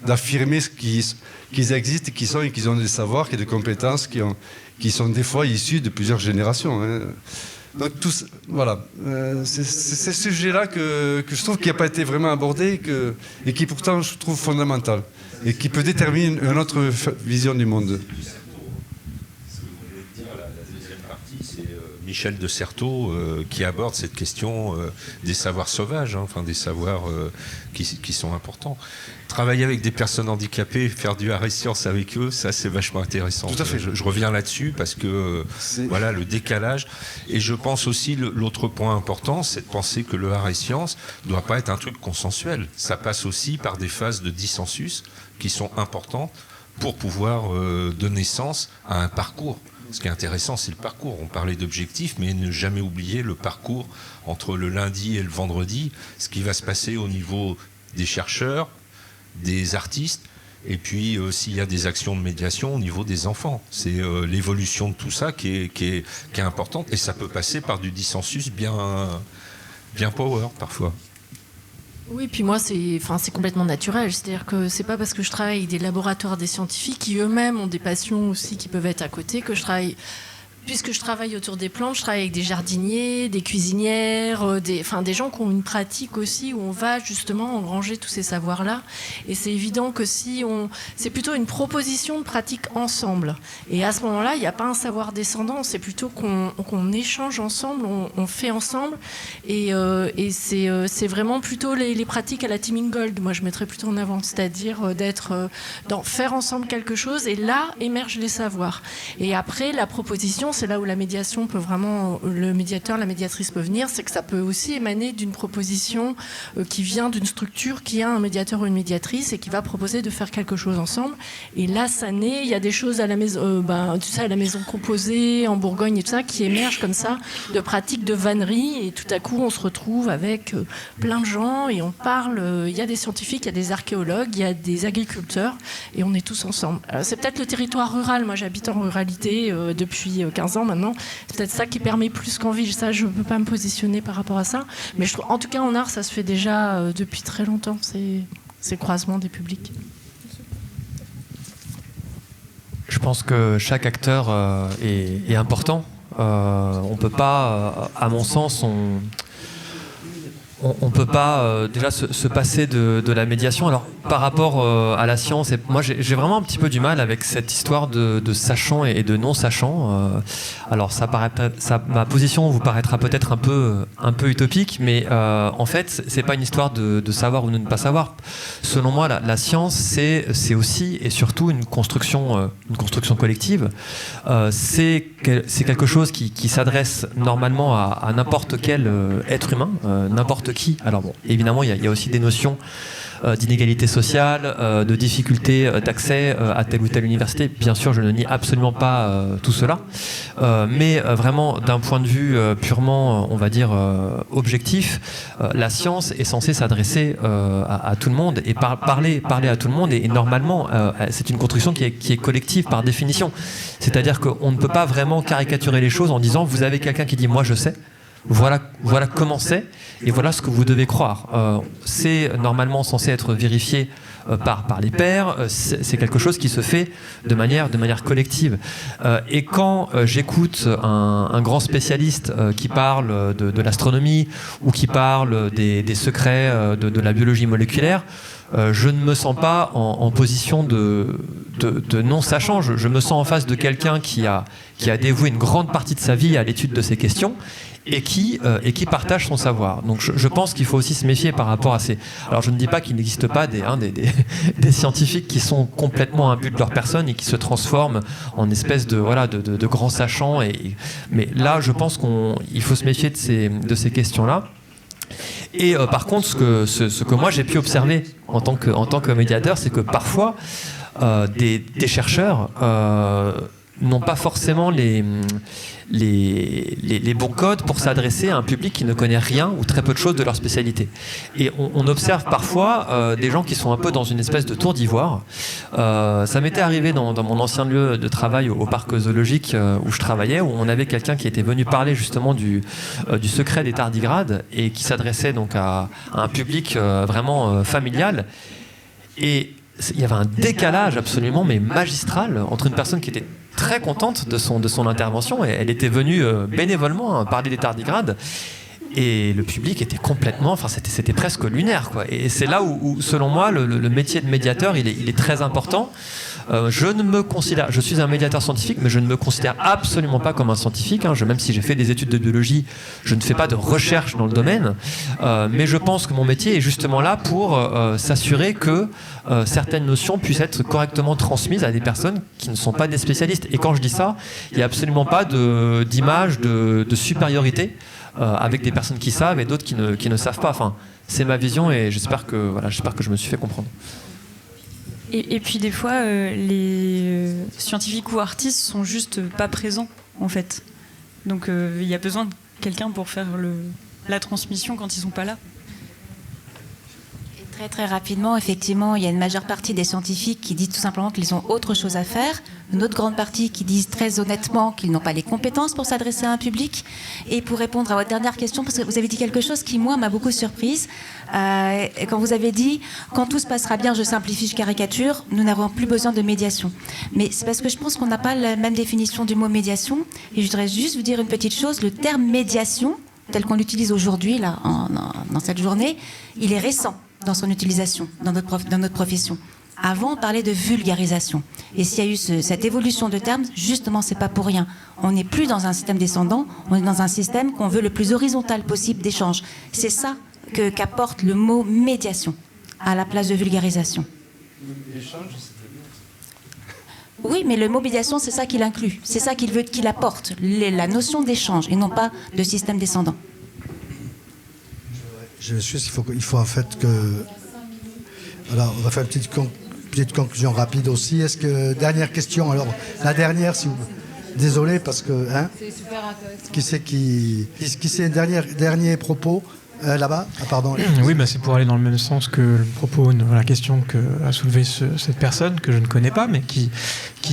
d'affirmer qu'ils existent, qu'ils ont des savoirs et des compétences qui sont des fois issus de plusieurs générations. Hein. Donc voilà, c'est ce sujet-là que je trouve qui n'a pas été vraiment abordé et qui pourtant je trouve fondamental et qui peut déterminer une autre vision du monde. Michel de Certeau qui aborde cette question des savoirs sauvages, enfin des savoirs qui sont importants. Travailler avec des personnes handicapées, faire du art et sciences avec eux, ça c'est vachement intéressant. Tout à fait. Je reviens là-dessus parce que voilà le décalage. Et je pense aussi l'autre point important, c'est de penser que le art et sciences ne doit pas être un truc consensuel. Ça passe aussi par des phases de dissensus qui sont importantes pour pouvoir donner sens à un parcours. Ce qui est intéressant, c'est le parcours. On parlait d'objectifs, mais ne jamais oublier le parcours entre le lundi et le vendredi, ce qui va se passer au niveau des chercheurs, des artistes, et puis s'il y a des actions de médiation au niveau des enfants. C'est l'évolution de tout ça qui est importante, et ça peut passer par du dissensus bien power parfois. Oui, puis moi, c'est complètement naturel. C'est-à-dire que c'est pas parce que je travaille avec des laboratoires, des scientifiques qui eux-mêmes ont des passions aussi qui peuvent être à côté que je travaille. Puisque je travaille autour des plantes, je travaille avec des jardiniers, des cuisinières, des gens qui ont une pratique aussi où on va justement engranger tous ces savoirs-là. Et c'est évident que c'est plutôt une proposition de pratique ensemble. Et à ce moment-là, il n'y a pas un savoir descendant, c'est plutôt qu'on échange ensemble, on fait ensemble. Et c'est vraiment plutôt les pratiques à la Team Ingold. Moi, je mettrais plutôt en avant, c'est-à-dire faire ensemble quelque chose et là émergent les savoirs. Et après, la proposition, c'est là où la médiation peut vraiment, le médiateur, la médiatrice peut venir, c'est que ça peut aussi émaner d'une proposition qui vient d'une structure qui a un médiateur ou une médiatrice et qui va proposer de faire quelque chose ensemble. Et là, ça naît, il y a des choses à la maison, tu sais, à la maison composée, en Bourgogne et tout ça, qui émergent comme ça, de pratiques de vannerie, et tout à coup, on se retrouve avec plein de gens et on parle, il y a des scientifiques, il y a des archéologues, il y a des agriculteurs, et on est tous ensemble. C'est peut-être le territoire rural, moi j'habite en ruralité depuis 15 ans maintenant, c'est peut-être ça qui permet plus qu'envie, ça je ne peux pas me positionner par rapport à ça, mais je trouve, en tout cas en art ça se fait déjà depuis très longtemps, ces croisements des publics. Je pense que chaque acteur est important. On ne peut pas, à mon sens, on peut pas déjà se passer de la médiation. Alors par rapport à la science, moi j'ai vraiment un petit peu du mal avec cette histoire de sachant et de non sachant. Alors ma position vous paraîtra peut-être un peu utopique, mais en fait c'est pas une histoire de savoir ou de ne pas savoir. Selon moi, la science c'est aussi et surtout une construction collective. C'est quelque chose qui s'adresse normalement à n'importe quel être humain, n'importe qui. Alors bon, évidemment, il y a aussi des notions d'inégalité sociale, de difficulté d'accès à telle ou telle université. Bien sûr, je ne nie absolument pas tout cela, mais vraiment d'un point de vue purement, on va dire, objectif, la science est censée s'adresser à tout le monde et parler à tout le monde, et normalement, c'est une construction qui est collective par définition. C'est-à-dire qu'on ne peut pas vraiment caricaturer les choses en disant vous avez quelqu'un qui dit moi je sais. Voilà comment c'est, et voilà ce que vous devez croire. C'est normalement censé être vérifié par les pairs, c'est quelque chose qui se fait de manière collective. Et quand j'écoute un grand spécialiste qui parle de l'astronomie ou qui parle des secrets de la biologie moléculaire, je ne me sens pas en position de non-sachant. Je me sens en face de quelqu'un qui a dévoué une grande partie de sa vie à l'étude de ces questions et qui partage son savoir. Donc je pense qu'il faut aussi se méfier par rapport à ces... Alors je ne dis pas qu'il n'existe pas des scientifiques qui sont complètement imbus de leur personne et qui se transforment en espèces de grands sachants. Mais là, je pense qu'il faut se méfier de ces questions-là. Et par contre, ce que moi j'ai pu observer en tant que médiateur, c'est que parfois des chercheurs n'ont pas forcément les bons codes pour s'adresser à un public qui ne connaît rien ou très peu de choses de leur spécialité. Et on observe parfois des gens qui sont un peu dans une espèce de tour d'ivoire. Ça m'était arrivé dans mon ancien lieu de travail au parc zoologique où je travaillais, où on avait quelqu'un qui était venu parler justement du secret des tardigrades et qui s'adressait donc à un public vraiment familial. Et il y avait un décalage absolument mais magistral entre une personne qui était très contente de son intervention, et elle était venue bénévolement parler des tardigrades, et le public était complètement, enfin c'était presque lunaire, quoi. Et c'est là où selon moi le métier de médiateur il est très important. Je suis un médiateur scientifique, mais je ne me considère absolument pas comme un scientifique, hein. Même si j'ai fait des études de biologie, je ne fais pas de recherche dans le domaine, mais je pense que mon métier est justement là pour s'assurer que certaines notions puissent être correctement transmises à des personnes qui ne sont pas des spécialistes. Et quand je dis ça, il n'y a absolument pas d'image de supériorité avec des personnes qui savent et d'autres qui ne savent pas. Enfin, c'est ma vision, et j'espère que je me suis fait comprendre. Et puis des fois, les scientifiques ou artistes sont juste pas présents, en fait. Donc il y a besoin de quelqu'un pour faire la transmission quand ils sont pas là. Et très très rapidement, effectivement, il y a une majeure partie des scientifiques qui disent tout simplement qu'ils ont autre chose à faire. Une autre grande partie qui disent très honnêtement qu'ils n'ont pas les compétences pour s'adresser à un public. Et pour répondre à votre dernière question, parce que vous avez dit quelque chose qui, moi, m'a beaucoup surprise. Quand vous avez dit « Quand tout se passera bien, je simplifie, je caricature, nous n'avons plus besoin de médiation ». Mais c'est parce que je pense qu'on n'a pas la même définition du mot médiation. Et je voudrais juste vous dire une petite chose. Le terme médiation, tel qu'on l'utilise aujourd'hui, là, dans cette journée, il est récent dans son utilisation, dans notre profession. Avant, on parlait de vulgarisation. Et s'il y a eu cette évolution de termes, justement, c'est pas pour rien. On n'est plus dans un système descendant, on est dans un système qu'on veut le plus horizontal possible d'échange. C'est ça qu'apporte le mot médiation à la place de vulgarisation. Oui, mais le mot médiation, c'est ça qu'il inclut. C'est ça qu'il veut qu'il apporte, la notion d'échange, et non pas de système descendant. Je suis, il faut en fait que... Alors, on va faire une petite conclusion rapide aussi. Est-ce que... Dernière question, alors, la dernière, si vous... Désolé, parce que... Hein, c'est super intéressant. Qui c'est dernier propos là-bas? Ah, pardon. Oui, c'est pour aller dans le même sens que le propos, la question qu'a soulevée cette personne, que je ne connais pas, mais qui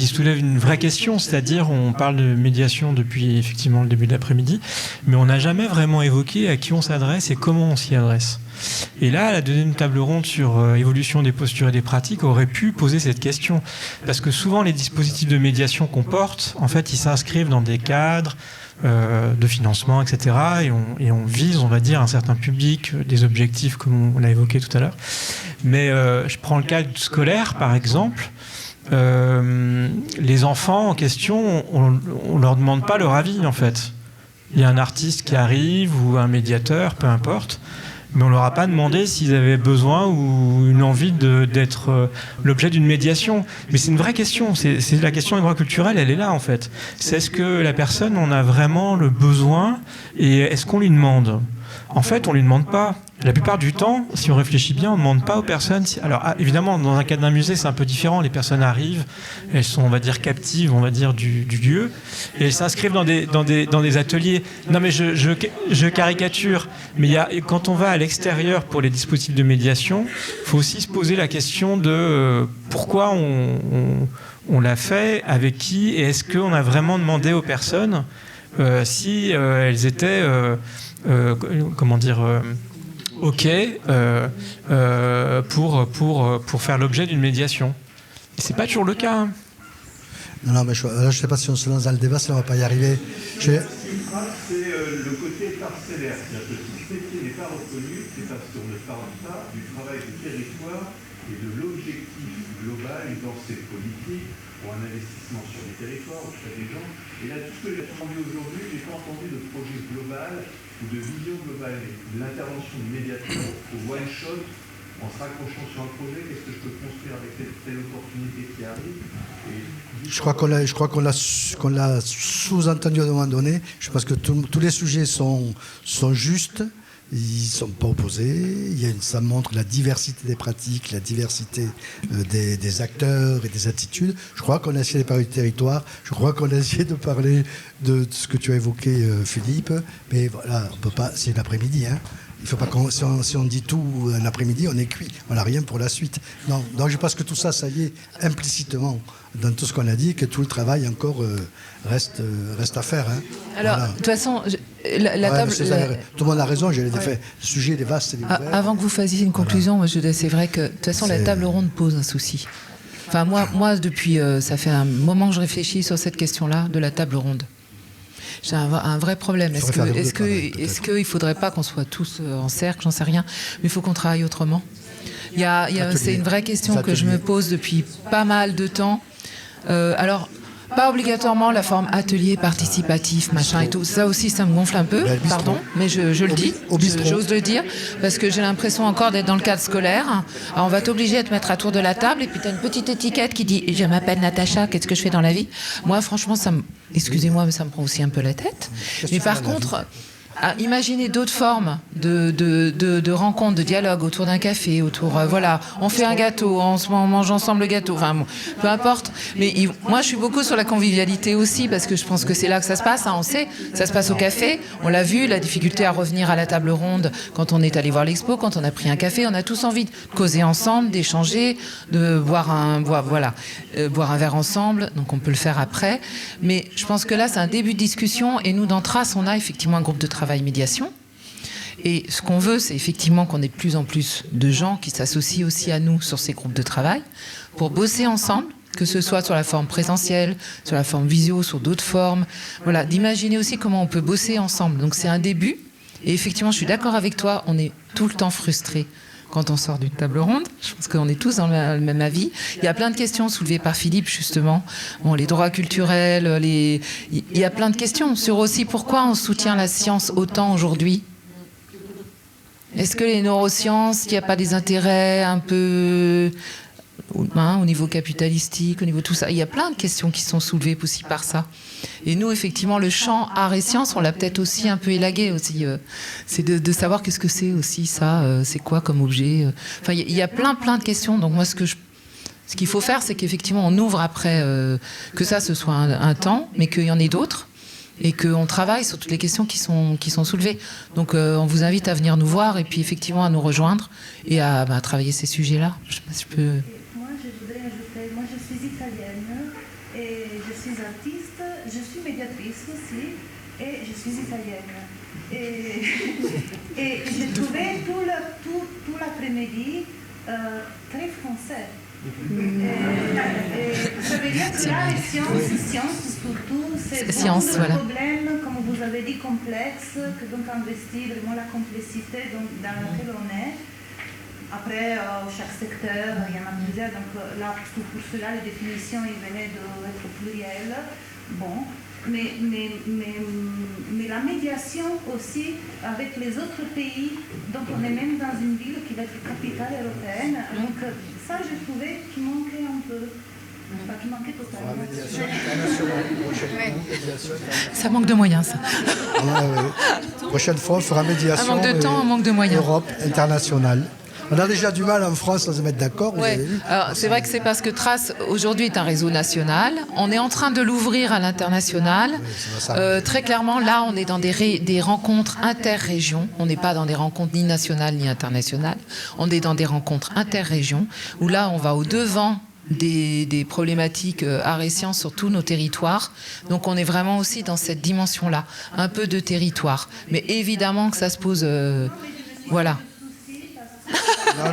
soulève une vraie question, c'est-à-dire on parle de médiation depuis effectivement le début de l'après-midi, mais on n'a jamais vraiment évoqué à qui on s'adresse et comment on s'y adresse. Et là, la deuxième table ronde sur évolution des postures et des pratiques aurait pu poser cette question, parce que souvent les dispositifs de médiation qu'on porte, en fait, ils s'inscrivent dans des cadres de financement, etc. Et on vise, on va dire, un certain public, des objectifs comme on l'a évoqué tout à l'heure. Mais je prends le cas scolaire, par exemple. Les enfants en question, on leur demande pas leur avis, en fait. Il y a un artiste qui arrive ou un médiateur, peu importe, mais on leur a pas demandé s'ils avaient besoin ou une envie d'être l'objet d'une médiation. Mais c'est une vraie question. C'est la question des droits culturels, elle est là en fait. C'est est-ce que la personne en a vraiment le besoin et est-ce qu'on lui demande ? En fait, on lui demande pas. La plupart du temps, si on réfléchit bien, on ne demande pas aux personnes. Alors, évidemment, dans un cadre d'un musée, c'est un peu différent. Les personnes arrivent, elles sont, on va dire, captives, on va dire, du lieu, et elles s'inscrivent dans des ateliers. Non, mais je caricature. Mais quand on va à l'extérieur pour les dispositifs de médiation, il faut aussi se poser la question de pourquoi on l'a fait, avec qui, et est-ce qu'on a vraiment demandé aux personnes si elles étaient, comment dire, OK pour faire l'objet d'une médiation. Et c'est pas toujours le cas. Hein. Non, mais je ne sais pas si on se lance dans le débat, ça ne va pas y arriver. C'est le côté parcellaire. C'est-à-dire que si ce métier n'est pas reconnu, c'est parce qu'on ne parle pas du travail du territoire et de l'objectif global dans ces politiques pour un investissement sur les territoires, auprès des gens. Et là, tout ce que j'ai entendu aujourd'hui, je n'ai pas entendu de projet global ou de vision globale, de l'intervention du médiateur au one shot, en se raccrochant sur un projet, qu'est-ce que je peux construire avec telle opportunité qui arrive. Je crois qu'on l'a sous-entendu à un moment donné. Je pense que tous les sujets sont justes. Ils ne sont pas opposés. Ça montre la diversité des pratiques, la diversité des acteurs et des attitudes. Je crois qu'on a essayé de parler du territoire. Je crois qu'on a essayé de parler de ce que tu as évoqué, Philippe. Mais voilà, on peut pas. C'est l'après-midi. Hein. Il faut pas si on dit tout un après-midi, on est cuit. On n'a rien pour la suite. Non, donc je pense que tout ça, ça y est, implicitement, dans tout ce qu'on a dit, que tout le travail encore reste à faire. Hein. Alors, de toute façon, la table... Tout le monde a raison, le sujet est vaste. Avant que vous fassiez une conclusion, c'est vrai que, de toute façon, la table ronde pose un souci. Enfin, moi depuis, ça fait un moment que je réfléchis sur cette question-là, de la table ronde. J'ai un vrai problème. Est-ce qu'il ne faudrait pas qu'on soit tous en cercle? J'en sais rien. Mais il faut qu'on travaille autrement. C'est une vraie question que je me pose depuis pas mal de temps. Alors, pas obligatoirement la forme atelier, participatif, machin et tout. Ça aussi, ça me gonfle un peu, pardon, mais je le dis, j'ose le dire, parce que j'ai l'impression encore d'être dans le cadre scolaire. Alors, on va t'obliger à te mettre à tour de la table, et puis tu as une petite étiquette qui dit « Je m'appelle Natacha, qu'est-ce que je fais dans la vie ?» Moi, franchement, excusez-moi, mais ça me prend aussi un peu la tête. Mais par contre... imaginez d'autres formes de rencontres, de dialogue autour d'un café, voilà, on fait un gâteau, on mange ensemble le gâteau, enfin bon, peu importe. Mais moi, je suis beaucoup sur la convivialité aussi, parce que je pense que c'est là que ça se passe. Hein, on sait, ça se passe au café. On l'a vu, la difficulté à revenir à la table ronde quand on est allé voir l'expo, quand on a pris un café, on a tous envie de causer ensemble, d'échanger, de boire un verre ensemble. Donc on peut le faire après. Mais je pense que là, c'est un début de discussion. Et nous, dans Trace, on a effectivement un groupe de travail médiation. Et ce qu'on veut, c'est effectivement qu'on ait de plus en plus de gens qui s'associent aussi à nous sur ces groupes de travail pour bosser ensemble, que ce soit sur la forme présentielle, sur la forme visio, sur d'autres formes. Voilà, d'imaginer aussi comment on peut bosser ensemble. Donc c'est un début. Et effectivement, je suis d'accord avec toi, on est tout le temps frustrés quand on sort d'une table ronde. Je pense qu'on est tous dans le même avis. Il y a plein de questions soulevées par Philippe, justement. Bon, les droits culturels, il y a plein de questions sur aussi pourquoi on soutient la science autant aujourd'hui. Est-ce que les neurosciences, il n'y a pas des intérêts un peu... au niveau capitalistique, au niveau de tout ça. Il y a plein de questions qui sont soulevées aussi par ça. Et nous, effectivement, le champ art et sciences, on l'a peut-être aussi un peu élagué aussi. C'est de savoir qu'est-ce que c'est aussi ça, c'est quoi comme objet. Enfin, il y a plein de questions. Donc moi, ce qu'il faut faire, c'est qu'effectivement, on ouvre après, que ça, ce soit un temps, mais qu'il y en ait d'autres. Et qu'on travaille sur toutes les questions qui sont soulevées. Donc on vous invite à venir nous voir et puis effectivement à nous rejoindre et à travailler ces sujets-là. Je sais pas si je peux... Moi, je voudrais ajouter, moi je suis italienne et je suis artiste, je suis médiatrice aussi et je suis italienne. Et j'ai trouvé tout l'après-midi très français. Ça veut dire que là, les sciences surtout, c'est beaucoup de problèmes, comme vous avez dit, complexes, que donc investir vraiment la complexité dans laquelle on est. Après, chaque secteur, il y en a plusieurs, donc là, pour cela, les définitions, ils venaient d'être plurielles. Bon. Mais la médiation aussi avec les autres pays, donc on est même dans une ville qui va être capitale européenne, donc ça je trouvais qu'il manquait un peu, enfin qu'il manquait totalement. Ça manque de moyens, ça. Prochaine fois, on fera médiation. Un manque de temps, un manque de moyens. Europe, internationale. On a déjà du mal en France à se mettre d'accord. Ouais. Alors, c'est vrai que c'est parce que Trace aujourd'hui est un réseau national. On est en train de l'ouvrir à l'international. Très clairement, là, on est dans des rencontres interrégions. On n'est pas dans des rencontres ni nationales ni internationales. On est dans des rencontres interrégions où là, on va au devant des problématiques art et sciences sur tous nos territoires. Donc on est vraiment aussi dans cette dimension-là, un peu de territoire. Mais évidemment que ça se pose... voilà.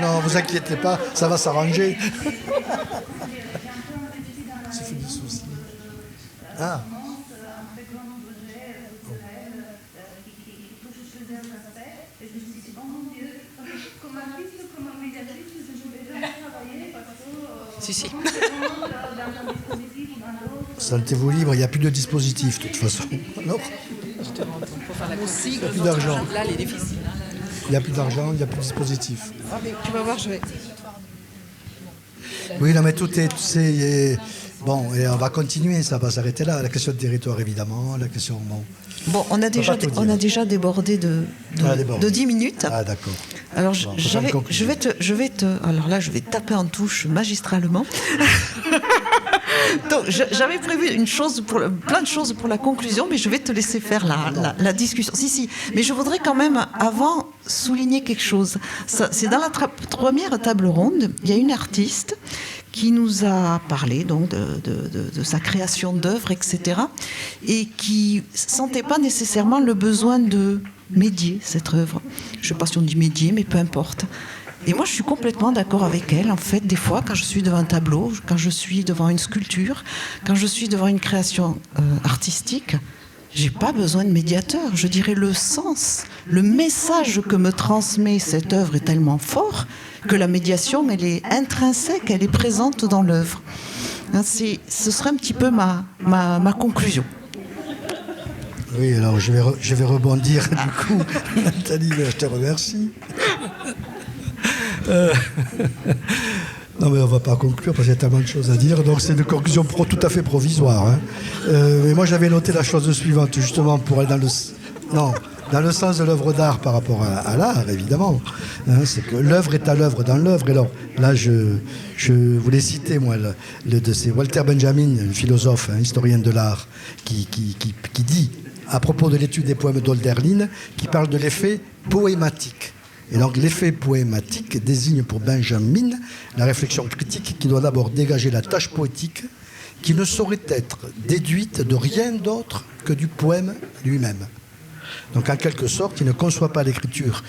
Non, vous inquiétez pas, ça va s'arranger. Ça fait du souci. Ah. Si. Sentez-vous libre, il n'y a plus de dispositif de toute façon. Non. Il n'y a plus d'argent. Là, elle est difficile. Il n'y a plus d'argent, il n'y a plus de dispositif. Tu vas voir, je vais... Oui, non, mais tout est... Bon, et on va continuer, ça va s'arrêter là. La question de territoire, évidemment, la question... Bon, on a déjà débordé de 10 minutes. Ah, d'accord. Alors, je vais te... Alors là, je vais taper en touche magistralement. Donc, j'avais prévu plein de choses pour la conclusion, mais je vais te laisser faire la discussion. Si. Mais je voudrais quand même, avant, souligner quelque chose. C'est dans la première table ronde, il y a une artiste qui nous a parlé donc de sa création d'œuvres, etc., et qui sentait pas nécessairement le besoin de médier cette œuvre. Je ne sais pas si on dit médier, mais peu importe. Et moi, je suis complètement d'accord avec elle. En fait, des fois, quand je suis devant un tableau, quand je suis devant une sculpture, quand je suis devant une création artistique, j'ai pas besoin de médiateur. Je dirais le sens, le message que me transmet cette œuvre est tellement fort que la médiation, elle est intrinsèque, elle est présente dans l'œuvre. Ce serait un petit peu ma conclusion. Oui, alors je vais rebondir du coup. Nathalie, je te remercie. Non, mais on ne va pas conclure parce qu'il y a tellement de choses à dire. Donc c'est une conclusion tout à fait provisoire. Hein. Mais moi j'avais noté la chose suivante, justement, pour aller dans le sens de l'œuvre d'art par rapport à l'art, évidemment. Hein, c'est que l'œuvre est à l'œuvre dans l'œuvre. Et alors, là, je voulais citer, moi, c'est Walter Benjamin, un philosophe, historien de l'art, qui dit, à propos de l'étude des poèmes d'Hölderlin, qui parle de l'effet poématique. Et donc l'effet poématique désigne pour Benjamin la réflexion critique qui doit d'abord dégager la tâche poétique qui ne saurait être déduite de rien d'autre que du poème lui-même. Donc en quelque sorte, il ne conçoit l'écriture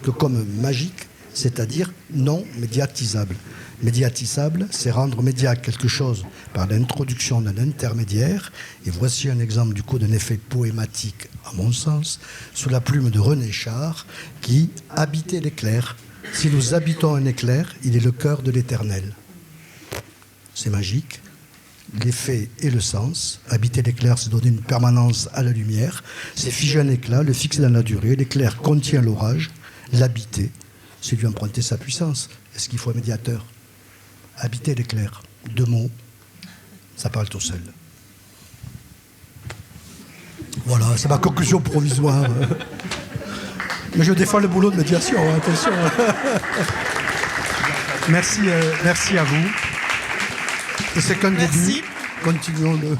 que comme magique, c'est-à-dire non médiatisable. Médiatisable, c'est rendre médiaque quelque chose par l'introduction d'un intermédiaire. Et voici un exemple du coup d'un effet poématique, à mon sens, sous la plume de René Char, qui habitait l'éclair. Si nous habitons un éclair, il est le cœur de l'éternel. C'est magique. L'effet et le sens. Habiter l'éclair, c'est donner une permanence à la lumière. C'est figer un éclat, le fixer dans la durée. L'éclair contient l'orage. L'habiter, c'est lui emprunter sa puissance. Est-ce qu'il faut un médiateur ? Habiter l'éclair. 2 mots, ça parle tout seul. Voilà, c'est ma conclusion provisoire. Mais je défends le boulot de médiation, hein, attention. Merci à vous. Et c'est qu'un début. Continuons le...